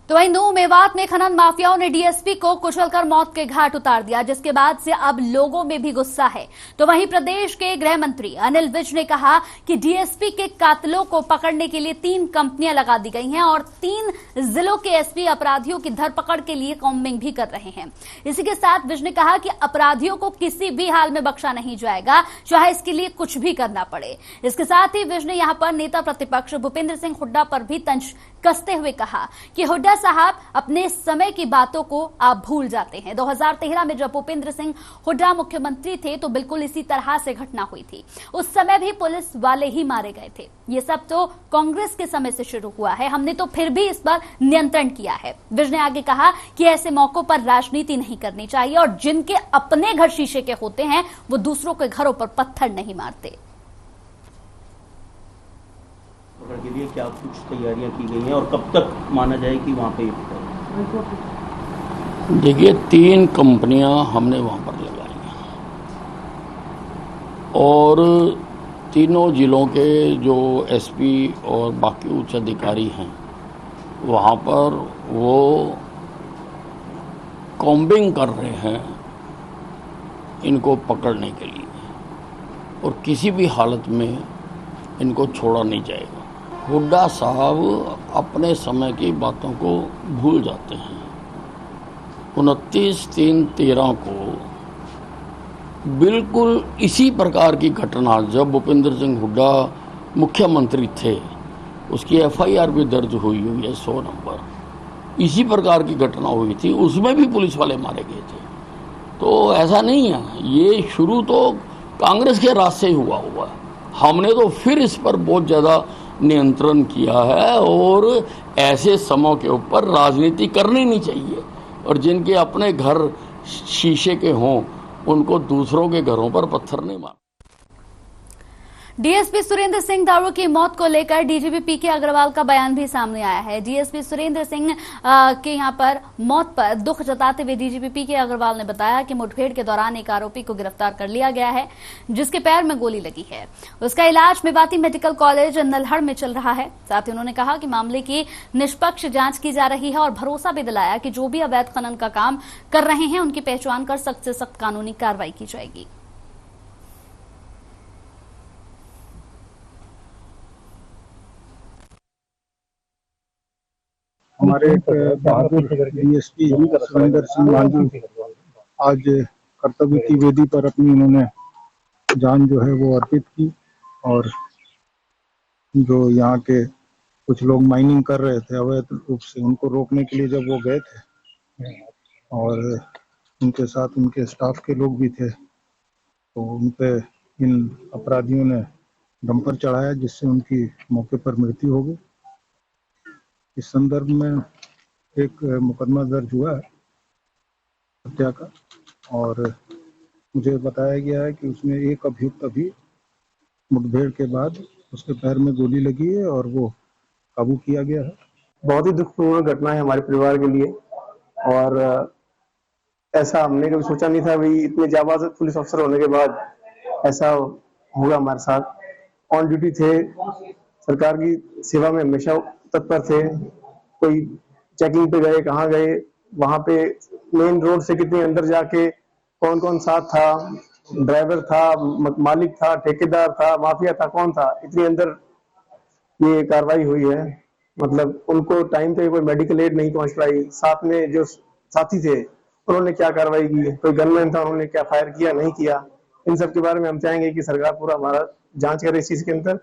तो वहीं नूंह मेवात में खनन माफियाओं ने डीएसपी को कुचलकर मौत के घाट उतार दिया, जिसके बाद से अब लोगों में भी गुस्सा है। तो वहीं प्रदेश के गृह मंत्री अनिल विज ने कहा कि डीएसपी के कातिलों को पकड़ने के लिए 3 कंपनियां लगा दी गई हैं और 3 जिलों के एसपी अपराधियों की धरपकड़ के लिए कॉम्बिंग भी कर रहे हैं। इसी के साथ विज ने कहा कि अपराधियों को किसी भी हाल में बख्शा नहीं जाएगा, चाहे इसके लिए कुछ भी करना पड़े। इसके साथ ही विज ने यहां पर नेता प्रतिपक्ष भूपेंद्र सिंह हुड्डा पर भी तंज कसते हुए कहा कि हुड्डा साहब अपने समय की बातों को आप भूल जाते हैं। 2013 में जब भूपेंद्र सिंह हुड्डा मुख्यमंत्री थे तो बिल्कुल इसी तरह से घटना हुई थी। उस समय भी पुलिस वाले ही मारे गए थे। ये सब तो कांग्रेस के समय से शुरू हुआ है, हमने तो फिर भी इस पर नियंत्रण किया है। विज ने आगे कहा कि ऐसे मौकों पर राजनीति नहीं करनी चाहिए और जिनके अपने घर शीशे के होते हैं वो दूसरों के घरों पर पत्थर नहीं मारते। के लिए क्या कुछ तैयारियां की गई हैं और कब तक माना जाए कि वहाँ पे? देखिए 3 कंपनियां हमने वहाँ पर लगाई हैं और तीनों जिलों के जो एसपी और बाकी उच्च अधिकारी हैं वहाँ पर वो कॉम्बिंग कर रहे हैं इनको पकड़ने के लिए और किसी भी हालत में इनको छोड़ा नहीं जाएगा। हुड्डा साहब अपने समय की बातों को भूल जाते हैं। 29/3/13 को बिल्कुल इसी प्रकार की घटना जब भूपेंद्र सिंह हुड्डा मुख्यमंत्री थे उसकी एफआईआर भी दर्ज हुई है 100 नंबर। इसी प्रकार की घटना हुई थी, उसमें भी पुलिस वाले मारे गए थे। तो ऐसा नहीं है, ये शुरू तो कांग्रेस के राज से हुआ है। हमने तो फिर इस पर बहुत ज़्यादा नियंत्रण किया है और ऐसे समय के ऊपर राजनीति करनी नहीं चाहिए और जिनके अपने घर शीशे के हों उनको दूसरों के घरों पर पत्थर नहीं मार। डीएसपी सुरेंद्र सिंह दारू की मौत को लेकर डीजीपी पीके अग्रवाल का बयान भी सामने आया है। डीएसपी सुरेंद्र सिंह के यहां पर मौत पर दुख जताते हुए डीजीपी पीके अग्रवाल ने बताया कि मुठभेड़ के दौरान एक आरोपी को गिरफ्तार कर लिया गया है जिसके पैर में गोली लगी है। उसका इलाज मेवाती मेडिकल कॉलेज नल्हड़ में चल रहा है। साथ ही उन्होंने कहा कि मामले की निष्पक्ष जांच की जा रही है और भरोसा भी दिलाया कि जो भी अवैध खनन का काम कर रहे हैं उनकी पहचान कर सख्त से सख्त कानूनी कार्रवाई की जाएगी। हमारे एक बहादुर डीएसपी सुरेंद्र सिंह मांझी आज कर्तव्य की वेदी पर अपनी उन्होंने जान जो है वो अर्पित की और जो यहाँ के कुछ लोग माइनिंग कर रहे थे अवैध रूप से उनको रोकने के लिए जब वो गए थे और उनके साथ उनके स्टाफ के लोग भी थे तो उन पे इन अपराधियों ने डंपर चढ़ाया जिससे उनकी मौके पर मृत्यु हो गई। इस संदर्भ में एक मुकदमा दर्ज हुआ है हत्या का और मुझे बताया गया है कि उसमें एक अभियुक्त अभी मुठभेड़ के बाद उसके पैर में गोली लगी है और वो काबू किया गया है। बहुत ही दुखपूर्ण घटना है हमारे परिवार के लिए और ऐसा हमने कभी सोचा नहीं था। भाई इतने जाबाज पुलिस अफसर होने के बाद ऐसा होगा हमारे साथ। ऑन ड्यूटी थे, सरकार की सेवा में हमेशा तत्पर थे। कोई चेकिंग पे गए, कहाँ गए, वहां पे मेन रोड से कितने अंदर जाके कौन कौन साथ था, ड्राइवर था, मालिक था, ठेकेदार था, माफिया था, कौन था, इतनी अंदर ये कार्रवाई हुई है। मतलब उनको टाइम पे कोई मेडिकल एड नहीं पहुंच पाई। साथ में जो साथी थे उन्होंने क्या कार्रवाई की, कोई गनमैन था उन्होंने क्या फायर किया नहीं किया, इन सब के बारे में हम चाहेंगे कि सरकार पूरा हमारा जांच करे इस चीज के अंदर।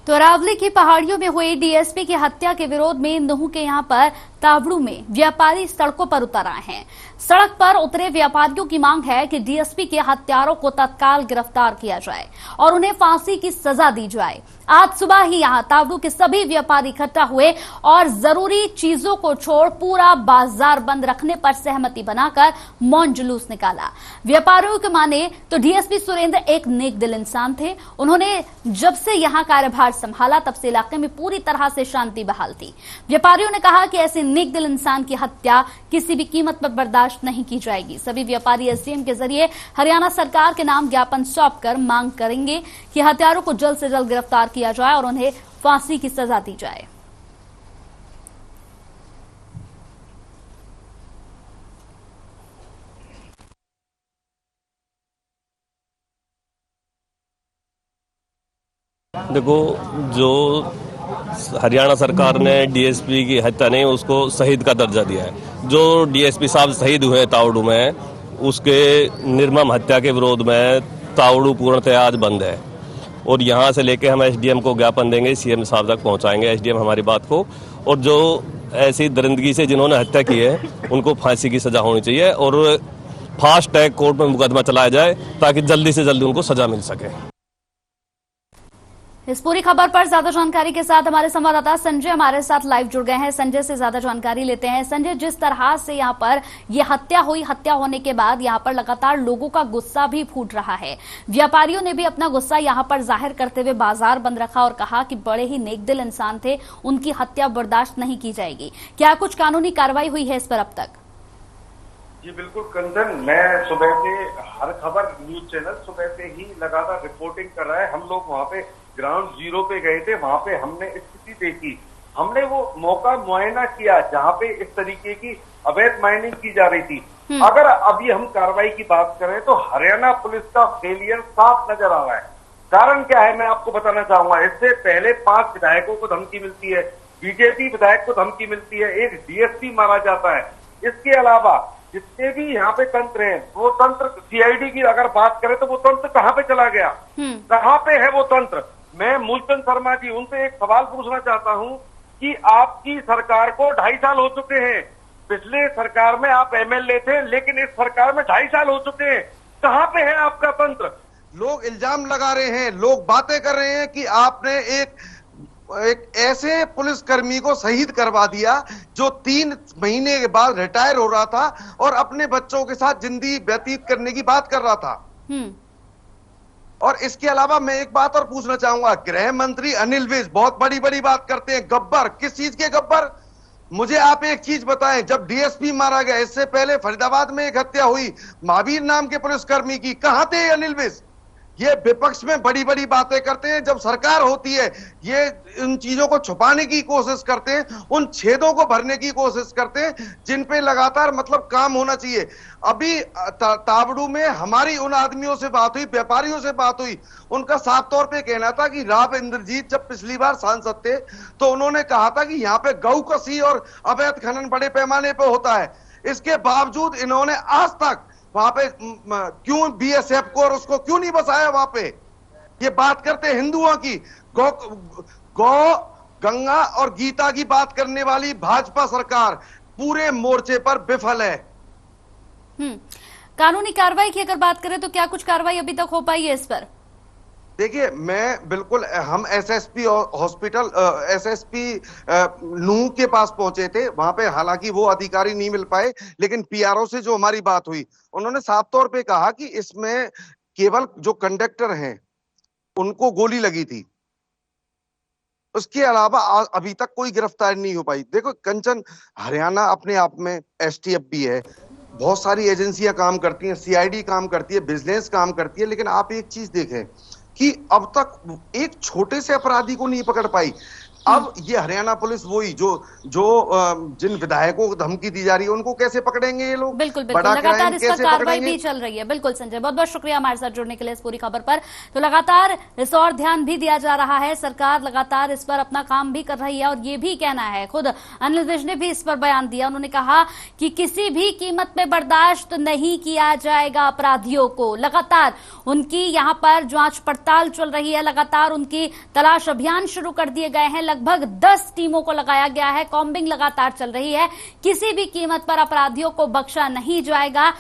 तो अरावली की पहाड़ियों में हुई डीएसपी की हत्या के विरोध में नूंह के यहां पर तावड़ू में व्यापारी सड़कों पर उतर आए हैं। सड़क पर उतरे व्यापारियों की मांग है कि डीएसपी के हत्यारों को तत्काल गिरफ्तार किया जाए और उन्हें फांसी की सजा दी जाए। आज सुबह ही यहां तावड़ू के सभी व्यापारी इकट्ठा हुए और जरूरी चीजों को छोड़ पूरा बाजार बंद रखने पर सहमति बनाकर मौन जुलूस निकाला। व्यापारियों के माने तो डीएसपी सुरेंद्र एक नेक दिल इंसान थे। उन्होंने जब से यहां कार्यभार संभाला तब से इलाके में पूरी तरह से शांति बहाल थी। व्यापारियों ने कहा कि ऐसे नेक दिल इंसान की हत्या किसी भी कीमत पर बर्दाश्त नहीं की जाएगी। सभी व्यापारी एसडीएम के जरिए हरियाणा सरकार के नाम ज्ञापन सौंपकर मांग करेंगे कि हत्यारों को जल्द से जल्द गिरफ्तार किया जाए और उन्हें फांसी की सजा दी जाए। देखो, जो हरियाणा सरकार ने डीएसपी की हत्या नहीं उसको शहीद का दर्जा दिया है। जो डीएसपी साहब शहीद हुए तावड़ू में, उसके निर्मम हत्या के विरोध में तावड़ू पूर्णतया आज बंद है और यहाँ से लेके हम एसडीएम को ज्ञापन देंगे, सीएम साहब तक पहुँचाएंगे एसडीएम हमारी बात को। और जो ऐसी दरिंदगी से जिन्होंने हत्या की है उनको फांसी की सजा होनी चाहिए और फास्ट ट्रैक कोर्ट में मुकदमा चलाया जाए ताकि जल्दी से जल्दी उनको सजा मिल सके। इस पूरी खबर पर ज्यादा जानकारी के साथ हमारे संवाददाता संजय हमारे साथ लाइव जुड़ गए हैं। संजय से ज्यादा जानकारी लेते हैं। संजय, जिस तरह से यहाँ पर यह हत्या हुई, हत्या होने के बाद यहाँ पर लगातार लोगों का गुस्सा भी फूट रहा है। व्यापारियों ने भी अपना गुस्सा यहाँ पर जाहिर करते हुए बाजार बंद रखा और कहा कि बड़े ही नेकदिल इंसान थे, उनकी हत्या बर्दाश्त नहीं की जाएगी। क्या कुछ कानूनी कार्रवाई हुई है इस पर अब तक? जी बिल्कुल कंचन, मैं सुबह से हर खबर न्यूज चैनल सुबह से ही लगातार रिपोर्टिंग कर रहा है। हम लोग वहाँ पे ग्राउंड जीरो पे गए थे, वहाँ पे हमने स्थिति देखी, हमने वो मौका मुआयना किया जहाँ पे इस तरीके की अवैध माइनिंग की जा रही थी। अगर अभी हम कार्रवाई की बात करें तो हरियाणा पुलिस का फेलियर साफ नजर आ रहा है। कारण क्या है मैं आपको बताना चाहूंगा। इससे पहले 5 विधायकों को धमकी मिलती है, बीजेपी विधायक को धमकी मिलती है, एक डीएसपी मारा जाता है। इसके अलावा जितने भी यहाँ पे तंत्र हैं, वो तंत्र सीआईडी की अगर बात करें तो वो तंत्र कहाँ पे चला गया, कहाँ पे है वो तंत्र? मैं मूलचंद शर्मा जी उनसे एक सवाल पूछना चाहता हूं कि आपकी सरकार को 2.5 साल हो चुके हैं। पिछले सरकार में आप एमएलए थे, लेकिन इस सरकार में 2.5 साल हो चुके हैं। कहाँ पे है आपका तंत्र? लोग इल्जाम लगा रहे हैं, लोग बातें कर रहे हैं कि आपने एक ऐसे पुलिसकर्मी को शहीद करवा दिया जो 3 महीने के बाद रिटायर हो रहा था और अपने बच्चों के साथ जिंदगी व्यतीत करने की बात कर रहा था। और इसके अलावा मैं एक बात और पूछना चाहूंगा, गृह मंत्री अनिल विज बहुत बड़ी बड़ी बात करते हैं। गब्बर, किस चीज के गब्बर? मुझे आप एक चीज बताएं, जब डीएसपी मारा गया, इससे पहले फरीदाबाद में एक हत्या हुई महावीर नाम के पुलिसकर्मी की, कहां थे अनिल विज? ये विपक्ष में बड़ी बड़ी बातें करते हैं, जब सरकार होती है ये इन चीजों को छुपाने की कोशिश करते हैं, उन छेदों को भरने की कोशिश करते हैं जिन पे लगातार मतलब काम होना चाहिए। अभी तावड़ू में हमारी उन आदमियों से बात हुई, व्यापारियों से बात हुई, उनका साफ तौर पे कहना था कि राव इंद्रजीत जब पिछली बार सांसद थे तो उन्होंने कहा था कि यहाँ पे गौ कसी और अवैध खनन बड़े पैमाने पे होता है। इसके बावजूद इन्होंने आज तक वहां पे क्यों बीएसएफ को और उसको क्यों नहीं बसाया? वहां पे ये बात करते हिंदुओं की, गौ गंगा और गीता की बात करने वाली भाजपा सरकार पूरे मोर्चे पर विफल है। कानूनी कार्रवाई की अगर बात करें तो क्या कुछ कार्रवाई अभी तक हो पाई है इस पर? देखिए, मैं बिल्कुल, हम एसएसपी हॉस्पिटल एसएसपी नूह के पास पहुंचे थे, वहां पे हालांकि वो अधिकारी नहीं मिल पाए, लेकिन पीआरओ से जो हमारी बात हुई उन्होंने साफ तौर पे कहा कि इसमें केवल जो कंडक्टर हैं उनको गोली लगी थी, उसके अलावा अभी तक कोई गिरफ्तारी नहीं हो पाई। देखो कंचन, हरियाणा अपने आप में एसटीएफ भी है, बहुत सारी एजेंसियां काम करती हैं, सीआईडी काम करती है, विजिलेंस काम करती है, लेकिन आप एक चीज देखें कि अब तक एक छोटे से अपराधी को नहीं पकड़ पाई। अब ये हरियाणा पुलिस वही जो जिन विधायकों को धमकी दी जा रही है उनको कैसे पकड़ेंगे ये लोग? बिल्कुल लगातार इस पर कार्रवाई भी चल रही है। बिल्कुल संजय, बहुत बहुत शुक्रिया हमारे साथ जुड़ने के लिए इस पूरी खबर पर। तो लगातार इस और ध्यान भी दिया जा रहा है, सरकार लगातार इस पर अपना काम भी कर रही है और ये भी कहना है, खुद अनिल विज ने भी इस पर बयान दिया, उन्होंने कहा कि किसी भी कीमत में बर्दाश्त नहीं किया जाएगा अपराधियों को। लगातार उनकी यहाँ पर जांच पड़ताल चल रही है, लगातार उनकी तलाश अभियान शुरू कर दिए गए हैं, लगभग 10 टीमों को लगाया गया है, कॉम्बिंग लगातार चल रही है। किसी भी कीमत पर अपराधियों को बख्शा नहीं जाएगा।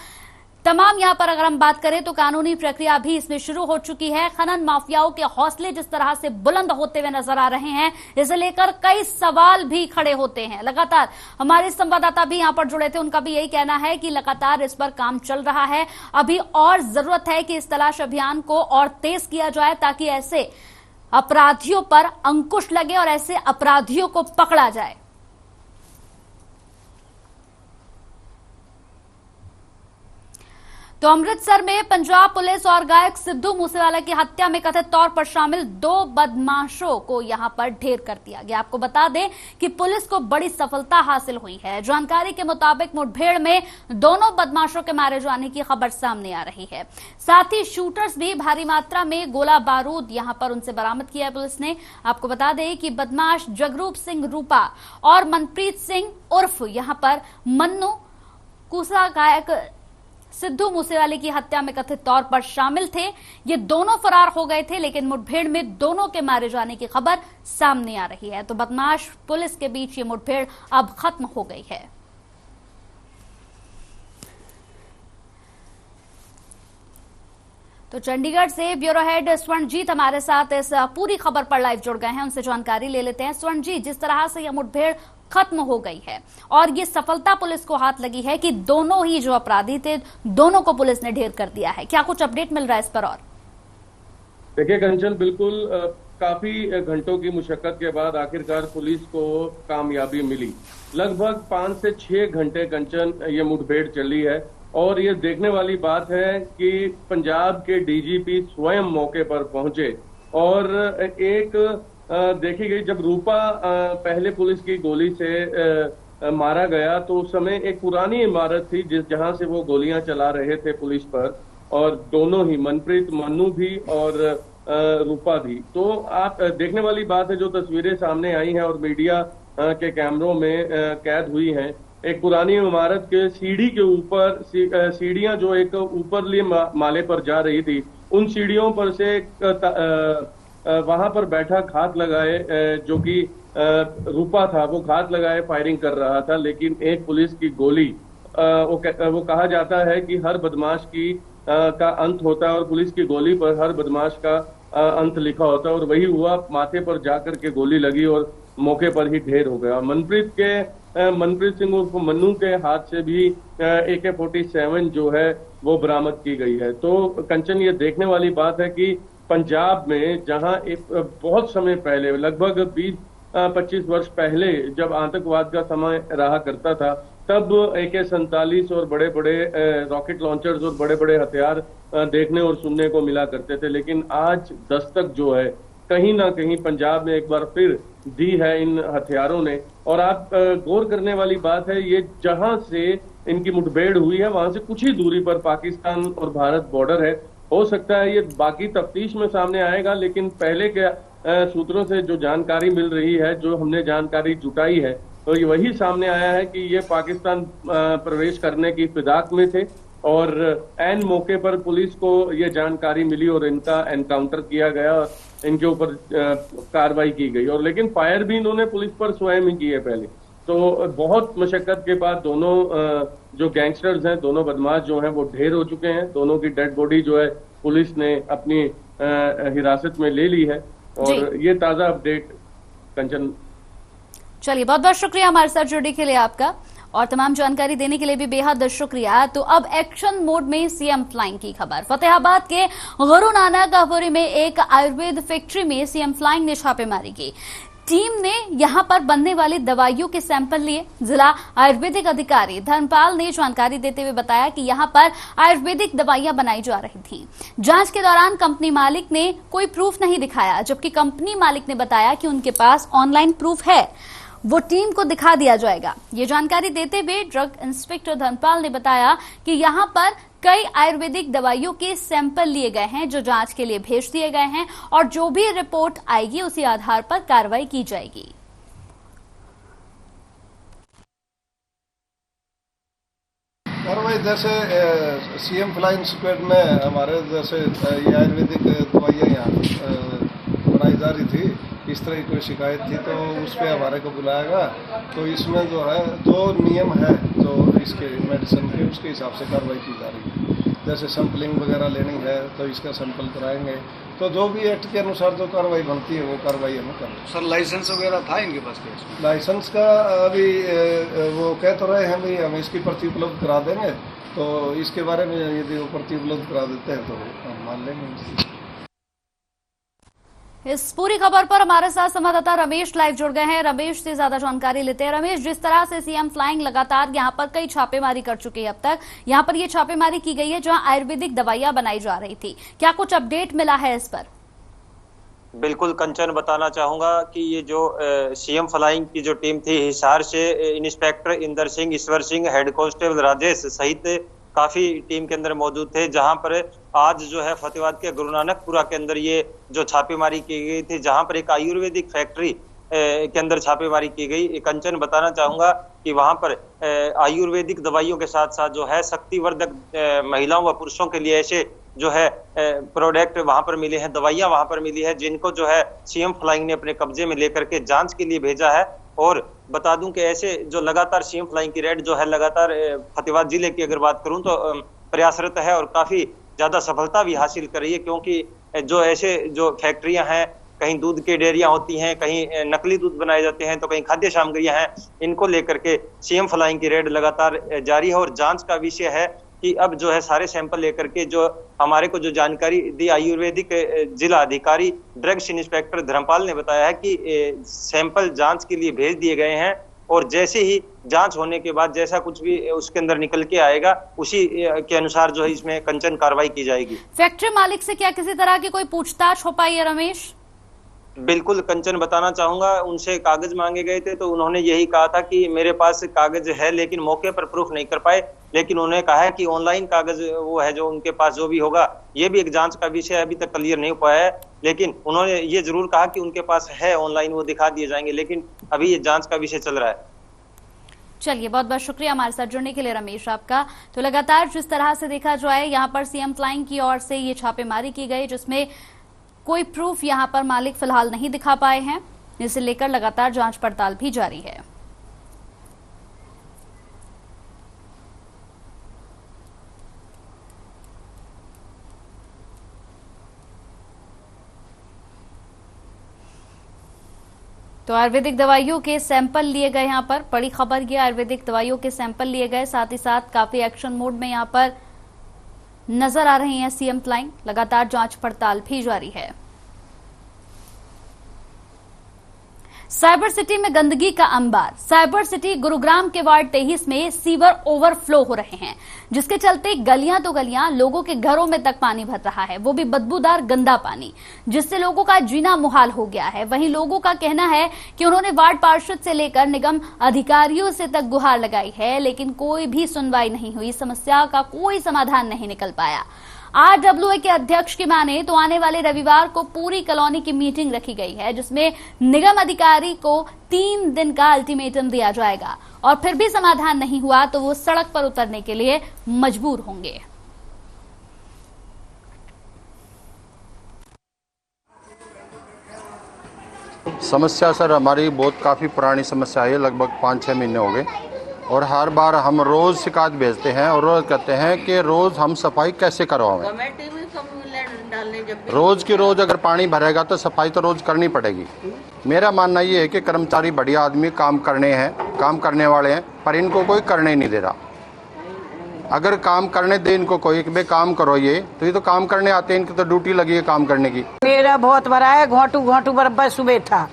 तमाम यहां पर अगर हम बात करें तो कानूनी प्रक्रिया भी इसमें शुरू हो चुकी है। खनन माफियाओं के हौसले जिस तरह से बुलंद होते हुए नजर आ रहे हैं, इसे लेकर कई सवाल भी खड़े होते हैं। लगातार हमारे संवाददाता भी यहां पर जुड़े थे, उनका भी यही कहना है कि लगातार इस पर काम चल रहा है। अभी और जरूरत है कि इस तलाश अभियान को और तेज किया जाए ताकि ऐसे अपराधियों पर अंकुश लगे और ऐसे अपराधियों को पकड़ा जाए। तो अमृतसर में पंजाब पुलिस और गायक सिद्धू मूसेवाला की हत्या में कथित तौर पर शामिल 2 बदमाशों को यहां पर ढेर कर दिया गया। आपको बता दें कि पुलिस को बड़ी सफलता हासिल हुई है। जानकारी के मुताबिक मुठभेड़ में दोनों बदमाशों के मारे जाने की खबर सामने आ रही है। साथ ही शूटर्स भी भारी मात्रा में गोला बारूद यहां पर उनसे बरामद किया है पुलिस ने। आपको बता दें कि बदमाश जगरूप सिंह रूपा और मनप्रीत सिंह उर्फ यहां पर मन्नू कुसा गायक सिद्धू मूसेवाले की हत्या में कथित तौर पर शामिल थे। ये दोनों फरार हो गए थे, लेकिन मुठभेड़ में दोनों के मारे जाने की खबर सामने आ रही है। तो बदमाश पुलिस के बीच ये मुठभेड़ अब खत्म हो गई है। तो चंडीगढ़ से ब्यूरो हेड स्वर्णजीत हमारे साथ इस पूरी खबर पर लाइव जुड़ गए हैं, उनसे जानकारी ले लेते हैं। स्वर्णजीत, जिस तरह से यह मुठभेड़ खत्म हो गई है और ये सफलता पुलिस को हाथ लगी है कि दोनों ही जो अपराधी थे दोनों को पुलिस ने ढेर कर दिया है, क्या कुछ अपडेट मिल रहा है इस पर? और देखिए कंचन, बिल्कुल काफी घंटों की मुशक्कत के बाद आखिरकार पुलिस को कामयाबी मिली। लगभग 5 से 6 घंटे कंचन ये मुठभेड़ चली है और ये देखने वाली बात है कि पंजाब के डीजीपी स्वयं मौके पर पहुंचे और एक देखी गई जब रूपा पहले पुलिस की गोली से मारा गया तो उस समय एक पुरानी इमारत थी जहां से वो गोलियां चला रहे थे पुलिस पर, और दोनों ही मनप्रीत मन्नू भी और रूपा भी। तो आप देखने वाली बात है, जो तस्वीरें सामने आई हैं और मीडिया के कैमरों में कैद हुई हैं, एक पुरानी इमारत के सीढ़ी के ऊपर सीढ़ियां जो एक ऊपरली माले पर जा रही थी, उन सीढ़ियों पर से वहां पर बैठा घात लगाए जो कि रूपा था, वो घात लगाए फायरिंग कर रहा था। लेकिन एक पुलिस की गोली, वो कहा जाता है कि हर बदमाश की का अंत होता है और पुलिस की गोली पर हर बदमाश का अंत लिखा होता है, और वही हुआ। माथे पर जाकर के गोली लगी और मौके पर ही ढेर हो गया। मनप्रीत सिंह उर्फ मन्नू के हाथ से भी AK-47 जो है वो बरामद की गई है। तो कंचन, ये देखने वाली बात है कि पंजाब में जहां एक बहुत समय पहले, लगभग 20-25 वर्ष पहले जब आतंकवाद का समय रहा करता था, तब AK-47 और बड़े बड़े रॉकेट लॉन्चर्स और बड़े बड़े हथियार देखने और सुनने को मिला करते थे। लेकिन आज दस्तक जो है कहीं ना कहीं पंजाब में एक बार फिर दी है इन हथियारों ने। और आप गौर करने वाली बात है, ये जहां से इनकी मुठभेड़ हुई है वहां से कुछ ही दूरी पर पाकिस्तान और भारत बॉर्डर है। हो सकता है ये बाकी तफ्तीश में सामने आएगा, लेकिन पहले के सूत्रों से जो जानकारी मिल रही है, जो हमने जानकारी जुटाई है, तो ये वही सामने आया है कि ये पाकिस्तान प्रवेश करने की फिदाक में थे और एन मौके पर पुलिस को ये जानकारी मिली और इनका एनकाउंटर किया गया और इनके ऊपर कार्रवाई की गई। और लेकिन फायर भी इन्होंने पुलिस पर स्वयं ही की है पहले। तो बहुत मशक्कत के बाद दोनों जो गैंगस्टर्स हैं, दोनों बदमाश जो हैं वो ढेर हो चुके हैं। दोनों की डेड बॉडी जो है पुलिस ने अपनी हिरासत में ले ली है। और ये ताजा अपडेट कंचन। चलिए, बहुत बहुत शुक्रिया हमारे साथ जुड़ने के लिए आपका, और तमाम जानकारी देने के लिए भी बेहद शुक्रिया। तो अब एक्शन मोड में सीएम फ्लाइंग की खबर। फतेहाबाद के गुरु नानक हवेली में एक आयुर्वेद फैक्ट्री में सीएम फ्लाइंग ने छापेमारी की। टीम ने यहां पर बनने वाली दवाइयों के सैंपल लिए। जिला आयुर्वेदिक अधिकारी धर्मपाल ने जानकारी देते हुए बताया कि यहां पर आयुर्वेदिक दवाइयां बनाई जा रही थीं। जांच के दौरान कंपनी मालिक ने कोई प्रूफ नहीं दिखाया, जबकि कंपनी मालिक ने बताया कि उनके पास ऑनलाइन प्रूफ है, वो टीम को दिखा दिया जाएगा। ये जानकारी देते हुए ड्रग इंस्पेक्टर धर्मपाल ने बताया कि यहां पर कई आयुर्वेदिक दवाइयों के सैंपल लिए गए हैं जो जांच के लिए भेज दिए गए हैं, और जो भी रिपोर्ट आएगी उसी आधार पर कार्रवाई की जाएगी। कार्रवाई जैसे सीएम फ्लाइंग स्क्वाड में हमारे जैसे ये आयुर्वेदिक दवाइयाँ यहाँ बनाई जा रही थी, इस तरह की कोई शिकायत थी तो उस पर हमारे को बुलाया गया। तो इसमें जो है जो नियम है जो इसके मेडिसिन के, उसके हिसाब से कार्रवाई की जा रही है। जैसे सैंपलिंग वगैरह लेनी है तो इसका सैंपल कराएंगे, तो जो भी एक्ट के अनुसार जो कार्रवाई बनती है वो कार्रवाई हमें करेंगे। सर लाइसेंस वगैरह था इनके पास? लाइसेंस का अभी वो कह तो रहे हैं भाई हम इसकी पर्ची उपलब्ध करा देंगे, तो इसके बारे में यदि वो पर्ची उपलब्ध करा देते हैं तो हम मान लेंगे। इस पूरी खबर पर हमारे साथ संवाददाता रमेश लाइव जुड़ गए हैं। रमेश से ज्यादा जानकारी लेते हैं। रमेश, जिस तरह से सीएम फ्लाइंग लगातार यहां पर कई छापेमारी कर चुकी है, अब तक यहां पर ये छापेमारी की गई है जहां आयुर्वेदिक दवाइयां बनाई जा रही थी, क्या कुछ अपडेट मिला है इस पर? बिल्कुल कंचन, बताना चाहूंगा कि ये जो सीएम फ्लाइंग की जो टीम थी, हिसार से inspector Inder Singh, Ishwar Singh, head constable Rajesh सहित काफी टीम के अंदर मौजूद थे, जहां पर आज जो है फतेहाबाद के गुरु नानकपुरा के अंदर ये जो छापेमारी की गई थी, जहां पर एक आयुर्वेदिक फैक्ट्री के अंदर छापेमारी की गई। कंचन, बताना चाहूंगा कि वहां पर आयुर्वेदिक दवाइयों के साथ साथ जो है शक्तिवर्धक महिलाओं व पुरुषों के लिए ऐसे जो है प्रोडक्ट वहां पर मिले हैं, दवाइयां वहां पर मिली है, जिनको जो है सीएम फ्लाइंग ने अपने कब्जे में लेकर के जांच के लिए भेजा है। और बता दूं कि ऐसे जो लगातार सीएम फ्लाइंग की रेड जो है लगातार फतेहाबाद जिले की अगर बात करूं तो प्रयासरत है और काफी ज्यादा सफलता भी हासिल कर रही है, क्योंकि जो ऐसे जो फैक्ट्रियां हैं, कहीं दूध की डेयरियां होती हैं, कहीं नकली दूध बनाए जाते हैं, तो कहीं खाद्य सामग्रियां हैं, इनको लेकर के सीएम फ्लाइंग की रेड लगातार जारी है। और जांच का विषय है कि अब जो है सारे सैंपल लेकर के जो हमारे को जो जानकारी दी आयुर्वेदिक जिला अधिकारी ड्रग्स इंस्पेक्टर धर्मपाल ने बताया है कि सैंपल जांच के लिए भेज दिए गए हैं और जैसे ही जांच होने के बाद जैसा कुछ भी उसके अंदर निकल के आएगा उसी के अनुसार जो है इसमें कंचन कार्रवाई की जाएगी। फैक्ट्री मालिक से क्या किसी तरह की कोई पूछताछ हो पाई है रमेश? बिल्कुल कंचन, बताना चाहूंगा, उनसे कागज मांगे गए थे तो उन्होंने यही कहा था कि मेरे पास कागज है, लेकिन मौके पर प्रूफ नहीं कर पाए। लेकिन उन्होंने कहा है कि ऑनलाइन कागज वो है जो उनके पास जो भी होगा, ये भी एक जांच का विषय अभी तक क्लियर नहीं हो पाया है। लेकिन उन्होंने ये जरूर कहा कि उनके पास है ऑनलाइन, वो दिखा दिए जाएंगे, लेकिन अभी ये जांच का विषय चल रहा है। चलिए, बहुत बहुत शुक्रिया हमारे साथ जुड़ने के लिए रमेश आपका। तो लगातार जिस तरह से देखा जाए, यहाँ पर सीएम फ्लाइंग की ओर से ये छापेमारी की गई, जिसमें कोई प्रूफ यहां पर मालिक फिलहाल नहीं दिखा पाए हैं, जिसे लेकर लगातार जांच पड़ताल भी जारी है। तो आयुर्वेदिक दवाइयों के सैंपल लिए गए, यहां पर बड़ी खबर ये, आयुर्वेदिक दवाइयों के सैंपल लिए गए, साथ ही साथ काफी एक्शन मोड में यहां पर नजर आ रही हैं सीएम फ्लाइंग। लगातार जांच पड़ताल भी जारी है। साइबर सिटी में गंदगी का अंबार। साइबर सिटी गुरुग्राम के वार्ड 23 में सीवर ओवरफ्लो हो रहे हैं, जिसके चलते गलियां तो गलियां, लोगों के घरों में तक पानी भर रहा है, वो भी बदबूदार गंदा पानी, जिससे लोगों का जीना मुहाल हो गया है। वहीं लोगों का कहना है कि उन्होंने वार्ड पार्षद से लेकर निगम अधिकारियों से तक गुहार लगाई है, लेकिन कोई भी सुनवाई नहीं हुई, समस्या का कोई समाधान नहीं निकल पाया। आरडब्ल्यूए के अध्यक्ष की माने तो आने वाले रविवार को पूरी कॉलोनी की मीटिंग रखी गई है, जिसमें निगम अधिकारी को 3 दिन का अल्टीमेटम दिया जाएगा और फिर भी समाधान नहीं हुआ तो वो सड़क पर उतरने के लिए मजबूर होंगे। समस्या सर हमारी बहुत काफ़ी पुरानी समस्या है, लगभग 5-6 महीने हो गए और हर बार हम रोज़ शिकायत भेजते हैं और रोज़ कहते हैं कि रोज़ हम सफाई कैसे करवाएं। रोज़ की रोज़ अगर पानी भरेगा तो सफाई तो रोज़ करनी पड़ेगी। मेरा मानना ये है कि कर्मचारी बढ़िया आदमी काम करने वाले हैं, पर इनको कोई करने नहीं दे रहा। अगर काम करने दे इनको कोई कि भाई काम करो, ये तो काम करने आते हैं, इनकी तो ड्यूटी लगी है काम करने की। मेरा बहुत बड़ा है, घोंटू बराबर सुबह था,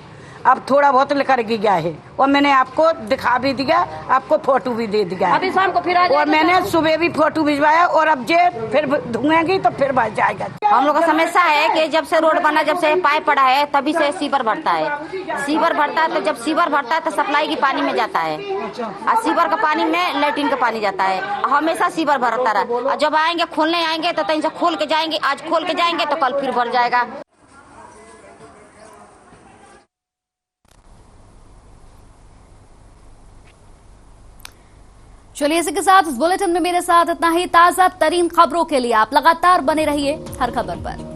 अब थोड़ा बहुत लेकर गया है और मैंने आपको दिखा भी दिया, आपको फोटो भी दे दिया है। अभी शाम को फिर और मैंने सुबह भी फोटो भिजवाया और अब जे फिर धुएंगी तो फिर बच जाएगा। हम लोग का समस्या है कि जब से रोड बना, जब से पाइप पड़ा है, तभी से सीवर भरता है। सीवर भरता है तो जब सीवर भरता है तो सप्लाई की पानी में जाता है और सीवर का पानी में लैट्रिन का पानी जाता है। हमेशा सीवर भरता रहा और जब आएंगे खोलने आएंगे तो कहीं से खोल के जाएंगे, आज खोल के जाएंगे तो कल फिर भर जाएगा। चलिए, इसी के साथ इस बुलेटिन में मेरे साथ इतना ही। ताजा तरीन खबरों के लिए आप लगातार बने रहिए हर खबर पर।